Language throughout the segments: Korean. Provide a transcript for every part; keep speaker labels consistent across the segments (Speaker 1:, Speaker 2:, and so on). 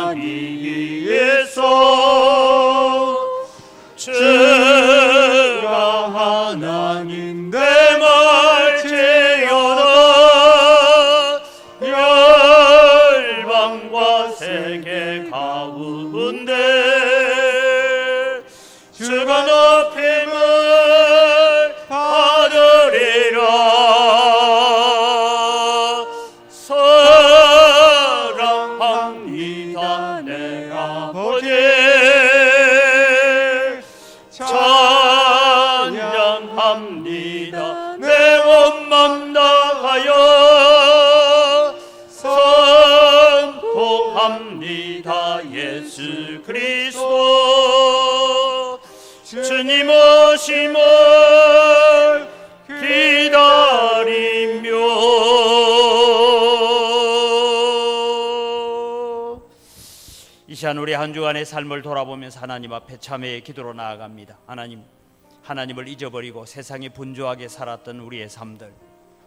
Speaker 1: 하기 위해서 주가 하나님 내 말지어다 열방과 세계 가운데 주가 높임을 받으리라 사랑합니다 내 아버지 찬양합니다 내 온맘 다하여 선포합니다 예수 그리스도 주님 오심을 기다리며 이 시간 우리 한 주간의 삶을 돌아보면서 하나님 앞에 참회의 기도로 나아갑니다. 하나님을 잊어버리고 세상에 분주하게 살았던 우리의 삶들,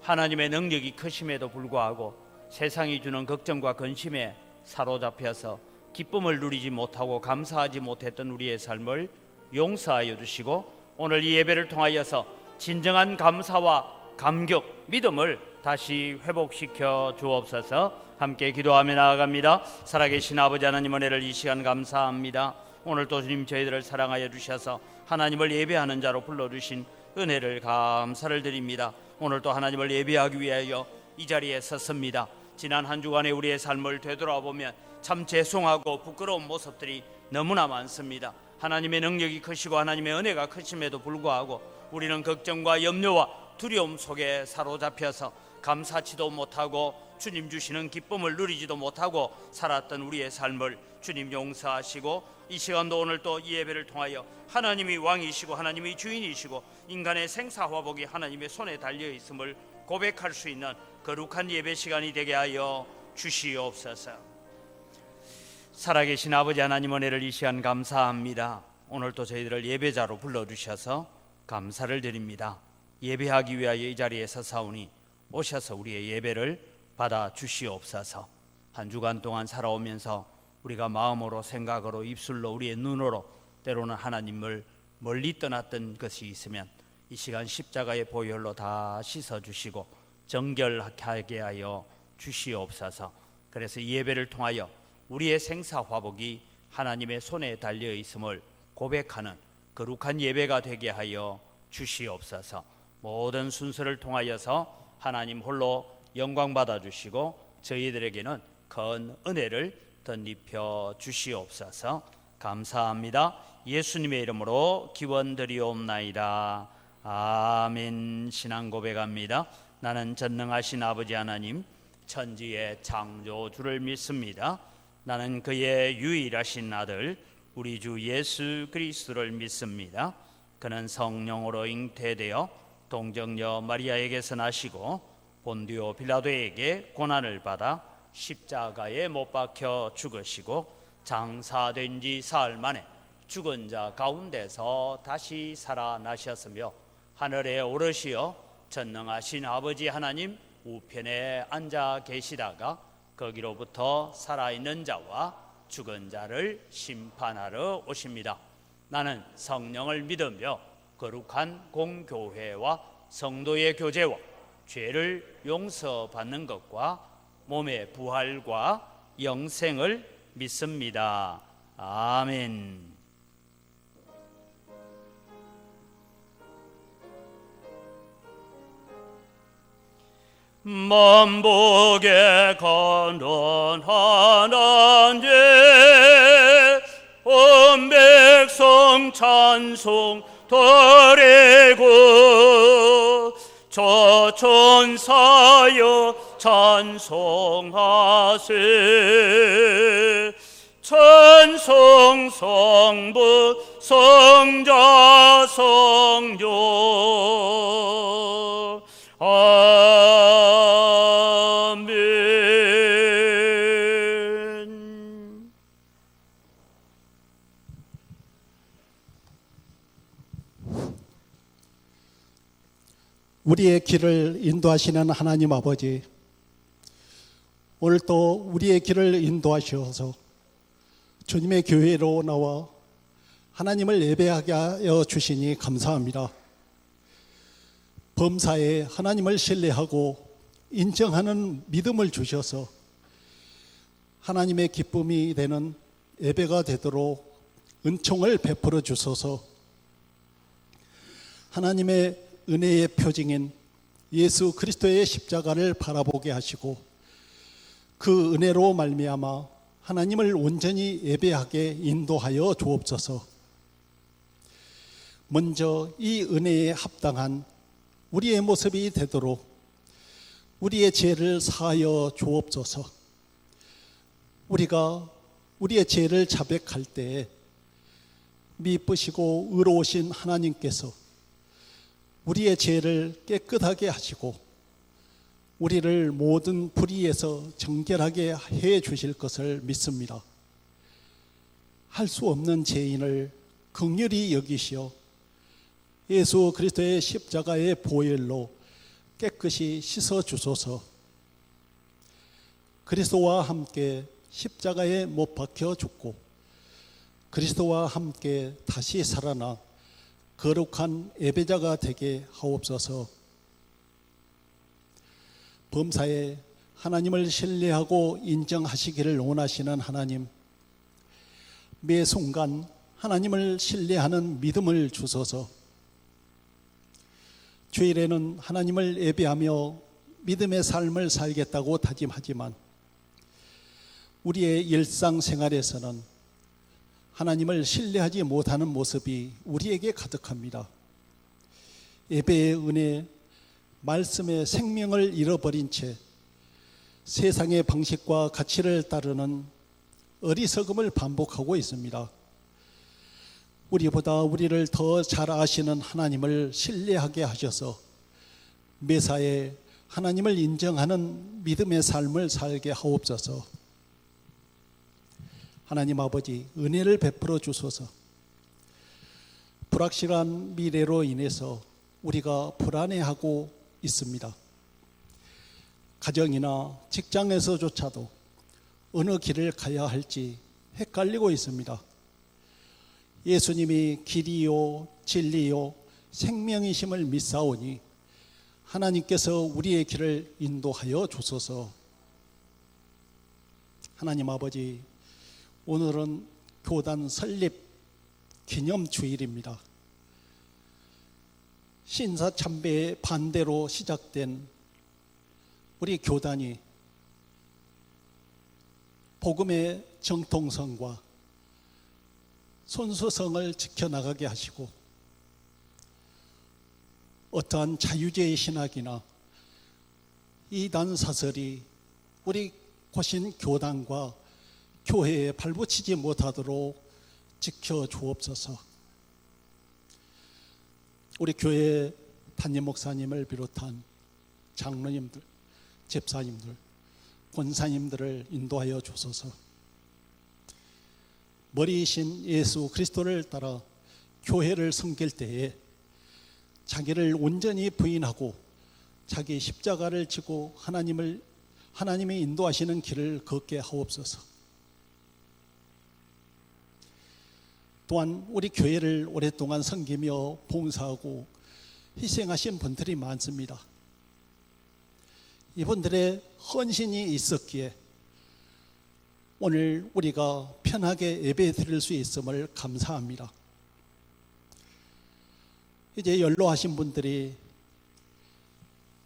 Speaker 1: 하나님의 능력이 크심에도 불구하고 세상이 주는 걱정과 근심에 사로잡혀서 기쁨을 누리지 못하고 감사하지 못했던 우리의 삶을 용서하여 주시고 오늘 이 예배를 통하여서 진정한 감사와 감격, 믿음을 다시 회복시켜 주옵소서. 함께 기도하며 나아갑니다. 살아계신 아버지 하나님 은혜를 이 시간 감사합니다. 오늘 또 주님 저희들을 사랑하여 주셔서 하나님을 예배하는 자로 불러주신 은혜를 감사를 드립니다. 오늘 또 하나님을 예배하기 위하여 이 자리에 섰습니다. 지난 한 주간의 우리의 삶을 되돌아보면 참 죄송하고 부끄러운 모습들이 너무나 많습니다. 하나님의 능력이 크시고 하나님의 은혜가 크심에도 불구하고 우리는 걱정과 염려와 두려움 속에 사로잡혀서 감사치도 못하고 주님 주시는 기쁨을 누리지도 못하고 살았던 우리의 삶을 주님 용서하시고 이 시간도 오늘 또 이 예배를 통하여 하나님이 왕이시고 하나님이 주인이시고 인간의 생사화복이 하나님의 손에 달려있음을 고백할 수 있는 거룩한 예배 시간이 되게 하여 주시옵소서. 살아계신 아버지 하나님 은혜를 이 시간 감사합니다. 오늘 또 저희들을 예배자로 불러주셔서 감사를 드립니다. 예배하기 위하여 이 자리에 서사오니 오셔서 우리의 예배를 받아 주시옵소서. 한 주간 동안 살아오면서 우리가 마음으로 생각으로 입술로 우리의 눈으로 때로는 하나님을 멀리 떠났던 것이 있으면 이 시간 십자가의 보혈로 다 씻어주시고 정결하게 하여 주시옵소서. 그래서 이 예배를 통하여 우리의 생사화복이 하나님의 손에 달려있음을 고백하는 거룩한 예배가 되게 하여 주시옵소서. 모든 순서를 통하여서 하나님 홀로 영광 받아주시고 저희들에게는 큰 은혜를 덧입혀 주시옵소서. 감사합니다. 예수님의 이름으로 기원드리옵나이다. 아멘. 신앙 고백합니다. 나는 전능하신 아버지 하나님 천지의 창조주를 믿습니다. 나는 그의 유일하신 아들 우리 주 예수 그리스도를 믿습니다. 그는 성령으로 잉태되어 동정녀 마리아에게서 나시고 본디오 빌라도에게 고난을 받아 십자가에 못 박혀 죽으시고 장사된 지 사흘 만에 죽은 자 가운데서 다시 살아나셨으며 하늘에 오르시어 전능하신 아버지 하나님 우편에 앉아 계시다가 거기로부터 살아있는 자와 죽은 자를 심판하러 오십니다. 나는 성령을 믿으며 거룩한 공교회와 성도의 교제와 죄를 용서받는 것과 몸의 부활과 영생을 믿습니다. 아멘. 만복의 건넌 하나님 온 백성 찬송 드리고 저 천사여 찬송하세 찬송 성부 성자 성령 아멘.
Speaker 2: 우리의 길을 인도하시는 하나님 아버지, 오늘 또 우리의 길을 인도하셔서 주님의 교회로 나와 하나님을 예배하게 하여 주시니 감사합니다. 범사에 하나님을 신뢰하고 인정하는 믿음을 주셔서 하나님의 기쁨이 되는 예배가 되도록 은총을 베풀어 주소서. 하나님의 은혜의 표징인 예수 그리스도의 십자가를 바라보게 하시고 그 은혜로 말미암아 하나님을 온전히 예배하게 인도하여 주옵소서. 먼저 이 은혜에 합당한 우리의 모습이 되도록 우리의 죄를 사하여 주옵소서. 우리가 우리의 죄를 자백할 때에 미쁘시고 의로우신 하나님께서 우리의 죄를 깨끗하게 하시고 우리를 모든 불의에서 정결하게 해 주실 것을 믿습니다. 할 수 없는 죄인을 긍휼히 여기시어 예수 그리스도의 십자가의 보혈로 깨끗이 씻어 주소서. 그리스도와 함께 십자가에 못 박혀 죽고 그리스도와 함께 다시 살아나 거룩한 예배자가 되게 하옵소서. 범사에 하나님을 신뢰하고 인정하시기를 원하시는 하나님, 매 순간 하나님을 신뢰하는 믿음을 주소서. 주일에는 하나님을 예배하며 믿음의 삶을 살겠다고 다짐하지만 우리의 일상생활에서는 하나님을 신뢰하지 못하는 모습이 우리에게 가득합니다. 예배의 은혜, 말씀의 생명을 잃어버린 채 세상의 방식과 가치를 따르는 어리석음을 반복하고 있습니다. 우리보다 우리를 더 잘 아시는 하나님을 신뢰하게 하셔서 매사에 하나님을 인정하는 믿음의 삶을 살게 하옵소서. 하나님 아버지, 은혜를 베풀어 주소서. 불확실한 미래로 인해서 우리가 불안해하고 있습니다. 가정이나 직장에서조차도 어느 길을 가야 할지 헷갈리고 있습니다. 예수님이 길이요 진리요 생명이심을 믿사오니 하나님께서 우리의 길을 인도하여 주소서. 하나님 아버지, 오늘은 교단 설립 기념주일입니다. 신사참배의 반대로 시작된 우리 교단이 복음의 정통성과 손수성을 지켜나가게 하시고 어떠한 자유제의 신학이나 이단 사설이 우리 고신 교단과 교회에 발붙이지 못하도록 지켜주옵소서. 우리 교회 담임 목사님을 비롯한 장로님들, 집사님들, 권사님들을 인도하여 주소서. 머리이신 예수 그리스도를 따라 교회를 섬길 때에 자기를 온전히 부인하고 자기 십자가를 지고 하나님이 인도하시는 길을 걷게 하옵소서. 또한 우리 교회를 오랫동안 섬기며 봉사하고 희생하신 분들이 많습니다. 이분들의 헌신이 있었기에 오늘 우리가 편하게 예배 드릴 수 있음을 감사합니다. 이제 연로하신 분들이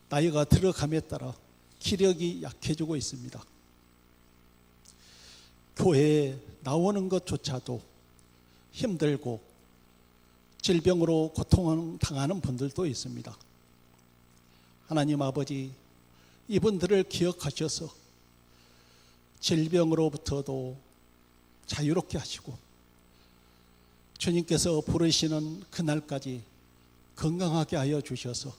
Speaker 2: 나이가 들어감에 따라 기력이 약해지고 있습니다. 교회에 나오는 것조차도 힘들고 질병으로 고통당하는 분들도 있습니다. 하나님 아버지, 이분들을 기억하셔서 질병으로부터도 자유롭게 하시고 주님께서 부르시는 그날까지 건강하게 하여 주셔서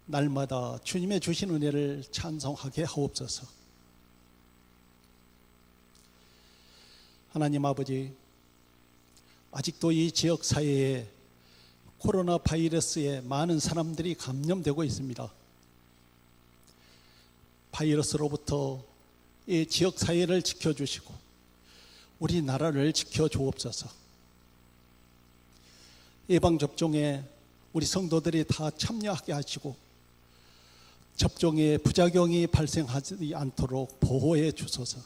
Speaker 2: 날마다 주님의 주신 은혜를 찬송하게 하옵소서. 하나님 아버지, 아직도 이 지역 사회에 코로나 바이러스에 많은 사람들이 감염되고 있습니다. 바이러스로부터 이 지역 사회를 지켜주시고 우리나라를 지켜 주옵소서. 예방접종에 우리 성도들이 다 참여하게 하시고 접종의 부작용이 발생하지 않도록 보호해 주소서.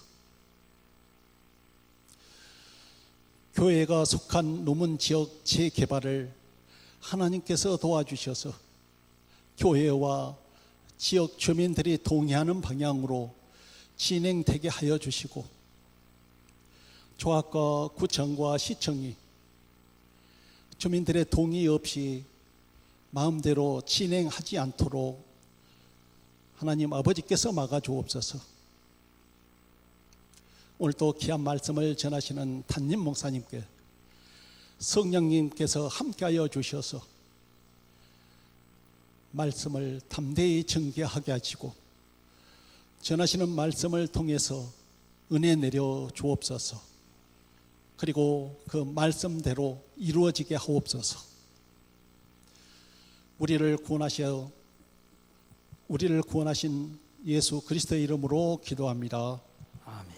Speaker 2: 교회가 속한 노문 지역 재개발을 하나님께서 도와주셔서 교회와 지역 주민들이 동의하는 방향으로 진행되게 하여 주시고 조합과 구청과 시청이 주민들의 동의 없이 마음대로 진행하지 않도록 하나님 아버지께서 막아주옵소서. 오늘 또 귀한 말씀을 전하시는 담임 목사님께 성령님께서 함께하여 주셔서 말씀을 담대히 전개하게 하시고 전하시는 말씀을 통해서 은혜 내려 주옵소서. 그리고 그 말씀대로 이루어지게 하옵소서. 우리를 구원하신 예수 그리스도의 이름으로 기도합니다.
Speaker 1: 아멘.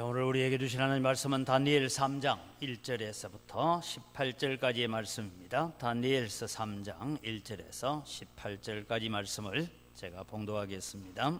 Speaker 1: 오늘 우리에게 주신 하나님 말씀은 다니엘 3장 1절에서부터 18절까지의 말씀입니다. 다니엘서 3장 1절에서 18절까지 말씀을 제가 봉독하겠습니다.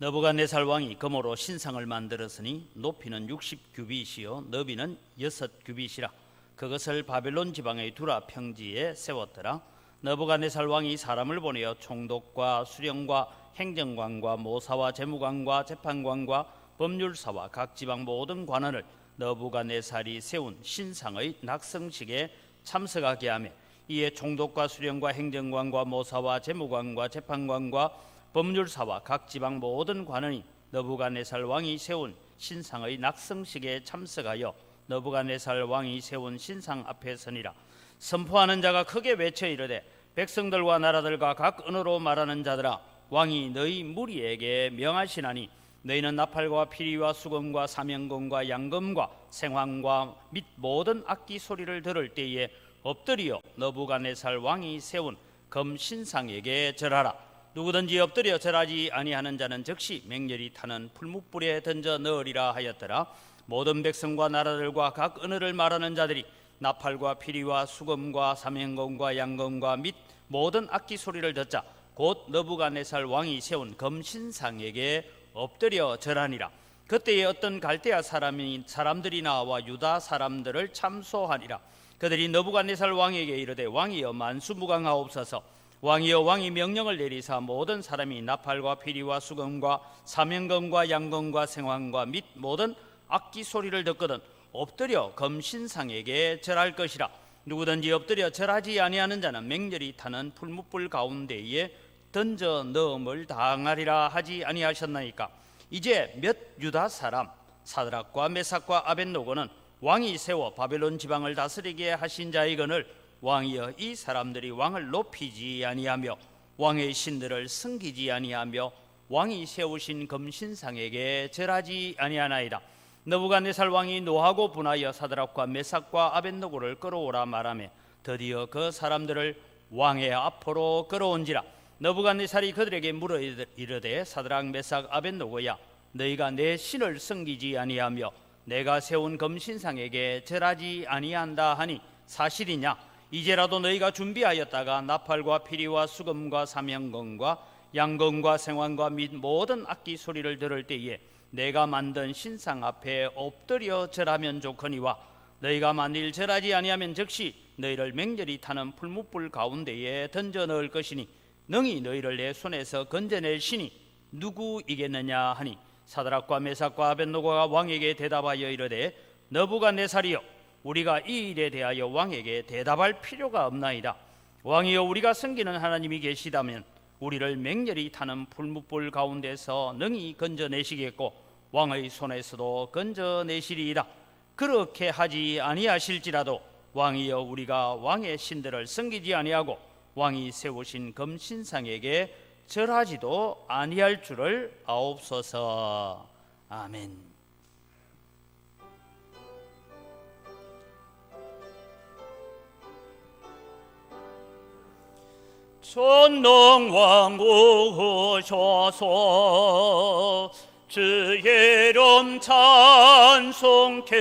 Speaker 1: 느부갓네살 왕이 금으로 신상을 만들었으니 높이는 60규빗이요 너비는 6규빗이라. 그것을 바벨론 지방의 두라 평지에 세웠더라. 느부갓네살 왕이 사람을 보내어 총독과 수령과 행정관과 모사와 재무관과 재판관과 법률사와 각 지방 모든 관원을 느부갓네살이 세운 신상의 낙성식에 참석하게 하며 이에 총독과 수령과 행정관과 모사와 재무관과 재판관과 법률사와 각 지방 모든 관원이 느부갓네살 왕이 세운 신상의 낙성식에 참석하여 느부갓네살 왕이 세운 신상 앞에 서니라. 선포하는 자가 크게 외쳐 이르되 백성들과 나라들과 각 언어로 말하는 자들아 왕이 너희 무리에게 명하시나니 너희는 나팔과 피리와 수금과 사명금과 양금과 생황과 및 모든 악기 소리를 들을 때에 엎드려 느부갓네살 왕이 세운 금신상에게 절하라. 누구든지 엎드려 절하지 아니하는 자는 즉시 맹렬히 타는 풀무불에 던져 넣으리라 하였더라. 모든 백성과 나라들과 각 언어를 말하는 자들이 나팔과 피리와 수금과 사명금과 양금과 및 모든 악기 소리를 듣자 곧 느부갓네살 왕이 세운 금신상에게 엎드려 절하니라. 그때에 어떤 갈대아 사람들이 나와 유다 사람들을 참소하니라. 그들이 느부갓네살 왕에게 이르되 왕이여 만수무강하옵소서. 왕이여 왕이 명령을 내리사 모든 사람이 나팔과 피리와 수금과 사명금과 양금과 생황과 및 모든 악기 소리를 듣거든 엎드려 금신상에게 절할 것이라. 누구든지 엎드려 절하지 아니하는 자는 맹렬히 타는 풀무불 가운데에 던져 넣음을 당하리라 하지 아니하셨나이까. 이제 몇 유다 사람 사드락과 메삭과 아벳노고는 왕이 세워 바벨론 지방을 다스리게 하신 자이거늘 왕이여 이 사람들이 왕을 높이지 아니하며 왕의 신들을 섬기지 아니하며 왕이 세우신 금신상에게 절하지 아니하나이다. 느부갓네살 왕이 노하고 분하여 사드락과 메삭과 아벳노고를 끌어오라 말하며 드디어 그 사람들을 왕의 앞으로 끌어온지라. 느부갓네살이 그들에게 물어 이르되 사드락 메삭 아벳노고야 너희가 내 신을 섬기지 아니하며 내가 세운 금신상에게 절하지 아니한다 하니 사실이냐? 이제라도 너희가 준비하였다가 나팔과 피리와 수금과 사명금과 양금과 생황과 및 모든 악기 소리를 들을 때에 내가 만든 신상 앞에 엎드려 절하면 좋거니와 너희가 만일 절하지 아니하면 즉시 너희를 맹렬히 타는 풀무불 가운데에 던져 넣을 것이니 능히 너희를 내 손에서 건져낼 신이 누구이겠느냐 하니 사드락과 메삭과 아벳노고가 왕에게 대답하여 이르되 느부갓네살이여 우리가 이 일에 대하여 왕에게 대답할 필요가 없나이다. 왕이여 우리가 섬기는 하나님이 계시다면 우리를 맹렬히 타는 풀무불 가운데서 능히 건져내시겠고 왕의 손에서도 건져내시리이다. 그렇게 하지 아니하실지라도 왕이여 우리가 왕의 신들을 섬기지 아니하고 왕이 세우신 금신상에게 절하지도 아니할 줄을 아옵소서. 아멘. 전능왕 오셔서 주의 이름 찬송케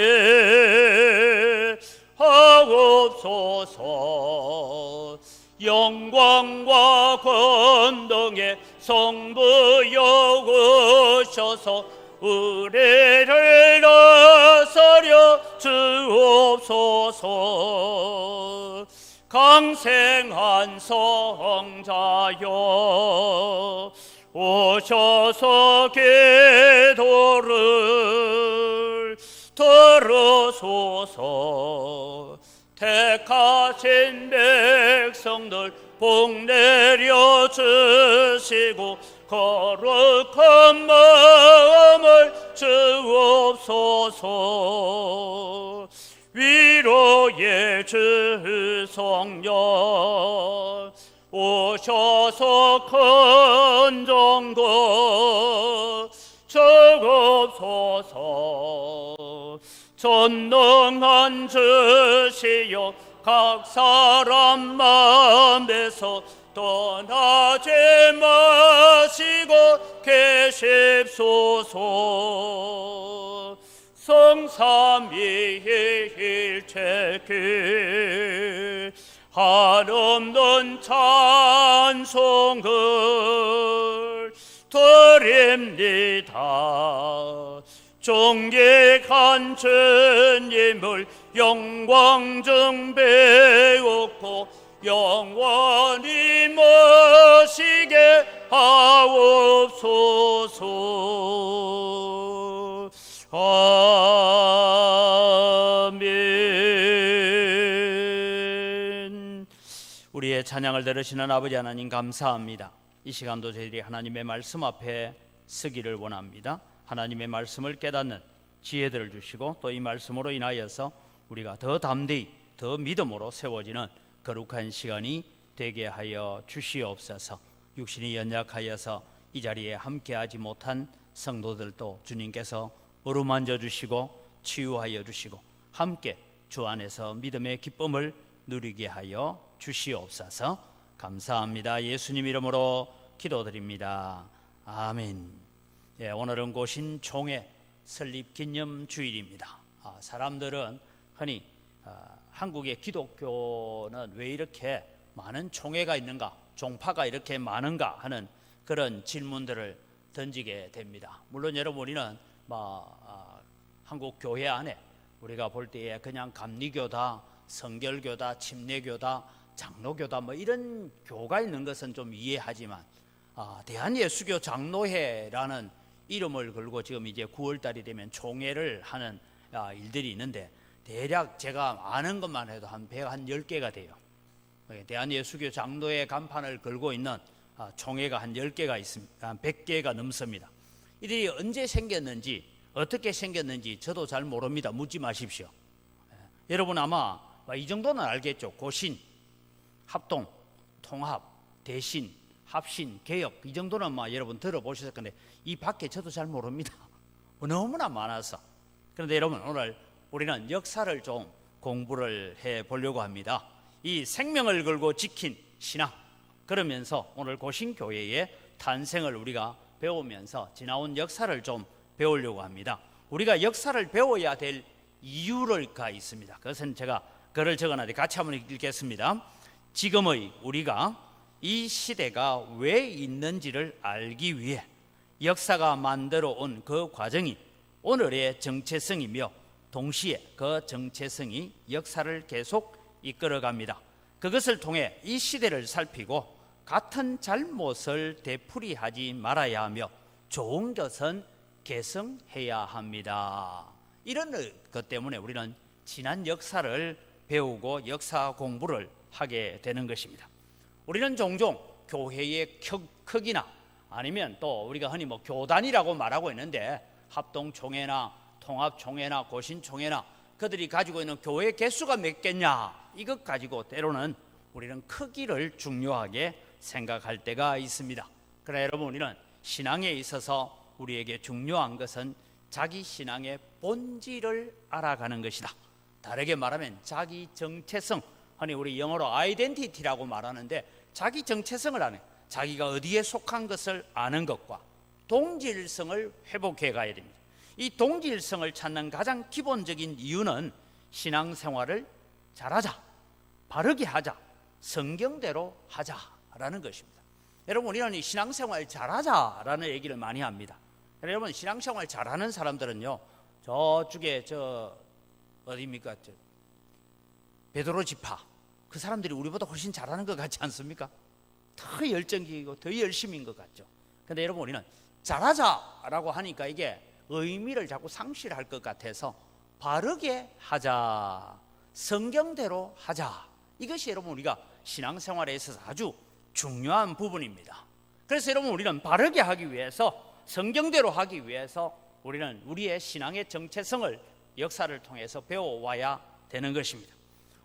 Speaker 1: 하옵소서. 영광과 권능의 성부여 오셔서 우리를 나서려 주옵소서. 강생한 성자여 오셔서 기도를 들으소서. 택하신 백성들 복 내려 주시고 거룩한 마음을 주옵소서. 위로의 주 성령 오셔서 큰 정거 주옵소서. 전능한 주시여 각 사람 마음에서 떠나지 마시고 계십소서. 성삼위일체그 한없는 찬송을 드립니다. 존귀한 주님을 영광 증배하고 영원히 모시게 하옵소서. 아멘. 우리의 찬양을 들으시는 아버지 하나님 감사합니다. 이 시간도 저희들이 하나님의 말씀 앞에 서기를 원합니다. 하나님의 말씀을 깨닫는 지혜들을 주시고 또 이 말씀으로 인하여서 우리가 더 담대히 더 믿음으로 세워지는 거룩한 시간이 되게 하여 주시옵소서. 육신이 연약하여서 이 자리에 함께하지 못한 성도들도 주님께서 어루만져 주시고 치유하여 주시고 함께 주 안에서 믿음의 기쁨을 누리게 하여 주시옵소서. 감사합니다. 예수님 이름으로 기도드립니다. 아멘. 오늘은 고신총회 설립기념주일입니다. 사람들은 흔히 한국의 기독교는 왜 이렇게 많은 총회가 있는가, 종파가 이렇게 많은가 하는 그런 질문들을 던지게 됩니다. 물론 여러분 우리는 한국 교회 안에 우리가 볼 때에 그냥 감리교다, 성결교다, 침례교다, 장로교다 이런 교가 있는 것은 좀 이해하지만 대한예수교 장로회라는 이름을 걸고 지금 이제 9월달이 되면 총회를 하는 일들이 있는데 대략 제가 아는 것만 해도 한 10개가 돼요. 대한예수교 장로회 간판을 걸고 있는 총회가 한 10개가 있습니다. 한 100개가 넘습니다. 이들이 언제 생겼는지 어떻게 생겼는지 저도 잘 모릅니다. 묻지 마십시오. 여러분 아마 이 정도는 알겠죠. 고신, 합동, 통합, 대신, 합신, 개혁 이 정도는 여러분 들어보셨을 건데 이 밖에 저도 잘 모릅니다. 너무나 많아서. 그런데 여러분 오늘 우리는 역사를 좀 공부를 해보려고 합니다. 이 생명을 걸고 지킨 신앙, 그러면서 오늘 고신교회의 탄생을 우리가 배우면서 지나온 역사를 좀 배우려고 합니다. 우리가 역사를 배워야 될 이유가 있습니다. 그것은 제가 글을 적어놨는데 같이 한번 읽겠습니다. 지금의 우리가 이 시대가 왜 있는지를 알기 위해 역사가 만들어 온 그 과정이 오늘의 정체성이며 동시에 그 정체성이 역사를 계속 이끌어갑니다. 그것을 통해 이 시대를 살피고 같은 잘못을 되풀이하지 말아야 하며 좋은 것은 개성해야 합니다. 이런 것 때문에 우리는 지난 역사를 배우고 역사 공부를 하게 되는 것입니다. 우리는 종종 교회의 크기나 아니면 또 우리가 흔히 교단이라고 말하고 있는데 합동총회나 통합총회나 고신총회나 그들이 가지고 있는 교회 개수가 몇 개냐, 이것 가지고 때로는 우리는 크기를 중요하게 생각할 때가 있습니다. 그러나 여러분, 우리는 신앙에 있어서 우리에게 중요한 것은 자기 신앙의 본질을 알아가는 것이다. 다르게 말하면 자기 정체성, 아니 우리 영어로 아이덴티티라고 말하는데, 자기 정체성을 아는, 자기가 어디에 속한 것을 아는 것과 동질성을 회복해 가야 됩니다. 이 동질성을 찾는 가장 기본적인 이유는 신앙생활을 잘하자, 바르게 하자, 성경대로 하자라는 것입니다. 여러분, 우리는 이 신앙생활 잘하자라는 얘기를 많이 합니다. 여러분, 신앙생활 잘하는 사람들은요, 저쪽에 어디입니까? 베드로 지파, 그 사람들이 우리보다 훨씬 잘하는 것 같지 않습니까? 더 열정적이고 더 열심인 것 같죠. 근데 여러분, 우리는 잘하자라고 하니까 이게 의미를 자꾸 상실할 것 같아서 바르게 하자, 성경대로 하자, 이것이 여러분 우리가 신앙생활에 있어서 아주 중요한 부분입니다. 그래서 여러분, 우리는 바르게 하기 위해서, 성경대로 하기 위해서 우리는 우리의 신앙의 정체성을 역사를 통해서 배워와야 되는 것입니다.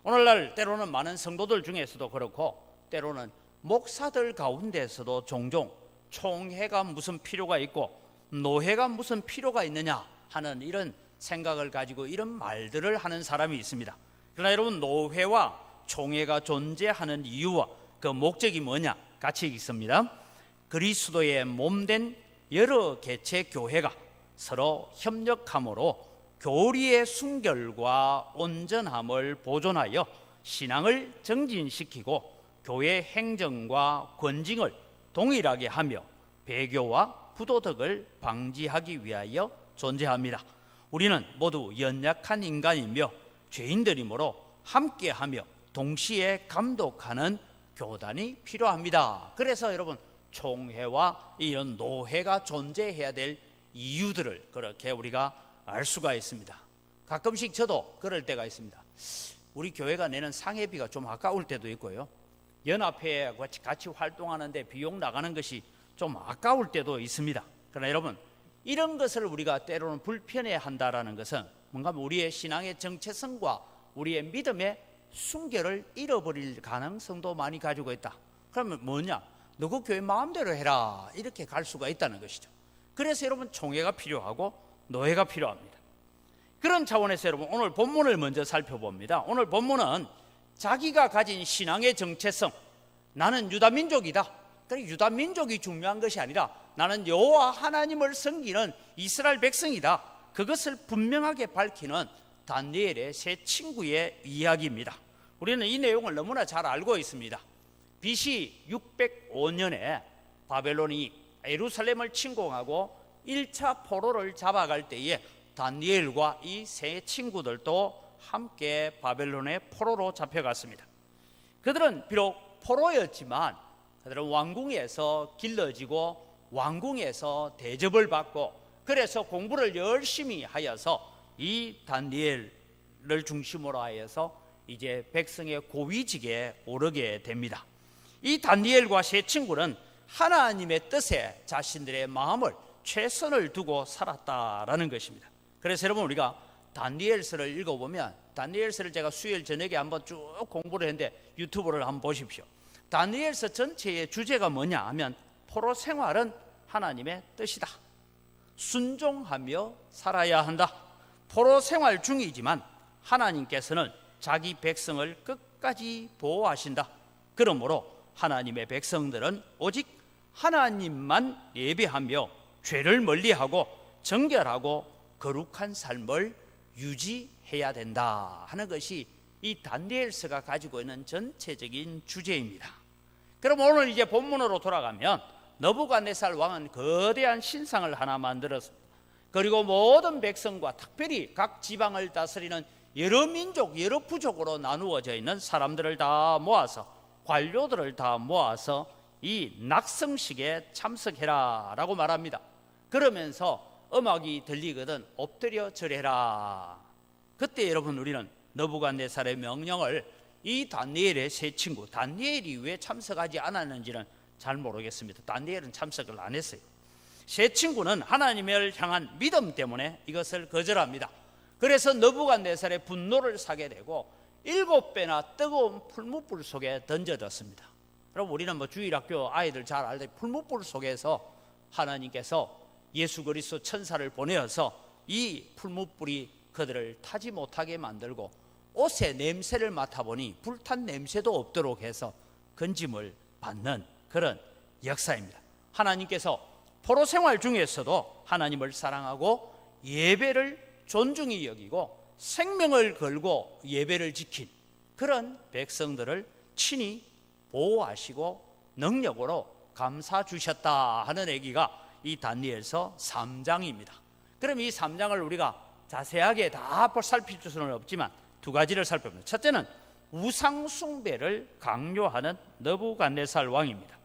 Speaker 1: 오늘날 때로는 많은 성도들 중에서도 그렇고, 때로는 목사들 가운데서도 종종 총회가 무슨 필요가 있고 노회가 무슨 필요가 있느냐 하는 이런 생각을 가지고 이런 말들을 하는 사람이 있습니다. 그러나 여러분, 노회와 총회가 존재하는 이유와 그 목적이 뭐냐, 같이 있습니다. 그리스도의 몸된 여러 개체 교회가 서로 협력함으로 교리의 순결과 온전함을 보존하여 신앙을 정진시키고 교회 행정과 권징을 동일하게 하며 배교와 부도덕을 방지하기 위하여 존재합니다. 우리는 모두 연약한 인간이며 죄인들이므로 함께하며 동시에 감독하는 교단이 필요합니다. 그래서 여러분, 총회와 이런 노회가 존재해야 될 이유들을 그렇게 우리가 알 수가 있습니다. 가끔씩 저도 그럴 때가 있습니다. 우리 교회가 내는 상회비가 좀 아까울 때도 있고요, 연합회에 같이 활동하는데 비용 나가는 것이 좀 아까울 때도 있습니다. 그러나 여러분, 이런 것을 우리가 때로는 불편해한다라는 것은 뭔가 우리의 신앙의 정체성과 우리의 믿음의 순결을 잃어버릴 가능성도 많이 가지고 있다. 그러면 뭐냐? 너그 교회 마음대로 해라, 이렇게 갈 수가 있다는 것이죠. 그래서 여러분, 총회가 필요하고 노회가 필요합니다. 그런 차원에서 여러분, 오늘 본문을 먼저 살펴봅니다. 오늘 본문은 자기가 가진 신앙의 정체성, 나는 유다민족이다, 유다민족이 중요한 것이 아니라 나는 여호와 하나님을 섬기는 이스라엘 백성이다, 그것을 분명하게 밝히는 다니엘의 세 친구의 이야기입니다. 우리는 이 내용을 너무나 잘 알고 있습니다. BC 605년에 바벨론이 예루살렘을 침공하고 1차 포로를 잡아갈 때에 다니엘과 이 세 친구들도 함께 바벨론의 포로로 잡혀갔습니다. 그들은 비록 포로였지만 그들은 왕궁에서 길러지고 왕궁에서 대접을 받고, 그래서 공부를 열심히 하여서 이 다니엘을 중심으로 하여서 이제 백성의 고위직에 오르게 됩니다. 이 다니엘과 세 친구는 하나님의 뜻에 자신들의 마음을 최선을 두고 살았다라는 것입니다. 그래서 여러분, 우리가 다니엘서를 읽어보면, 다니엘서를 제가 수요일 저녁에 한번 쭉 공부를 했는데 유튜브를 한번 보십시오. 다니엘서 전체의 주제가 뭐냐 하면, 포로 생활은 하나님의 뜻이다, 순종하며 살아야 한다, 포로 생활 중이지만 하나님께서는 자기 백성을 끝까지 보호하신다, 그러므로 하나님의 백성들은 오직 하나님만 예배하며 죄를 멀리하고 정결하고 거룩한 삶을 유지해야 된다 하는 것이 이 다니엘서가 가지고 있는 전체적인 주제입니다. 그럼 오늘 이제 본문으로 돌아가면, 느부갓네살 왕은 거대한 신상을 하나 만들었습니다. 그리고 모든 백성과 특별히 각 지방을 다스리는 여러 민족, 여러 부족으로 나누어져 있는 사람들을 다 모아서, 관료들을 다 모아서 이 낙성식에 참석해라 라고 말합니다. 그러면서 음악이 들리거든 엎드려 절해라. 그때 여러분, 우리는 느부갓네살의 명령을 이 다니엘의 세 친구, 다니엘이 왜 참석하지 않았는지는 잘 모르겠습니다. 다니엘은 참석을 안 했어요. 세 친구는 하나님을 향한 믿음 때문에 이것을 거절합니다. 그래서 느부갓네살의 분노를 사게 되고 7배나 뜨거운 풀무불 속에 던져졌습니다. 여러분, 우리는 뭐 주일학교 아이들 잘 알듯이 풀무불 속에서 하나님께서 예수 그리스도 천사를 보내어서 이 풀무불이 그들을 타지 못하게 만들고 옷의 냄새를 맡아보니 불탄 냄새도 없도록 해서 건짐을 받는 그런 역사입니다. 하나님께서 포로 생활 중에서도 하나님을 사랑하고 예배를 존중히 여기고 생명을 걸고 예배를 지킨 그런 백성들을 친히 보호하시고 능력으로 감사 주셨다 하는 얘기가 이 다니엘서 3장입니다. 그럼 이 3장을 우리가 자세하게 다 살필 수는 없지만 두 가지를 살펴봅니다. 첫째는 우상 숭배를 강요하는 느부갓네살 왕입니다.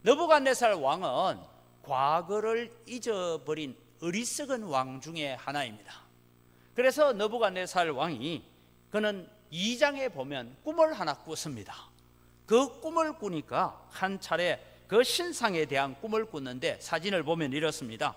Speaker 1: 느부갓네살 왕은 과거를 잊어버린 어리석은 왕 중에 하나입니다. 그래서 느부갓네살 왕이 그는 2장에 보면 꿈을 하나 꿨습니다. 그 꿈을 꾸니까 한 차례 그 신상에 대한 꿈을 꿨는데 사진을 보면 이렇습니다.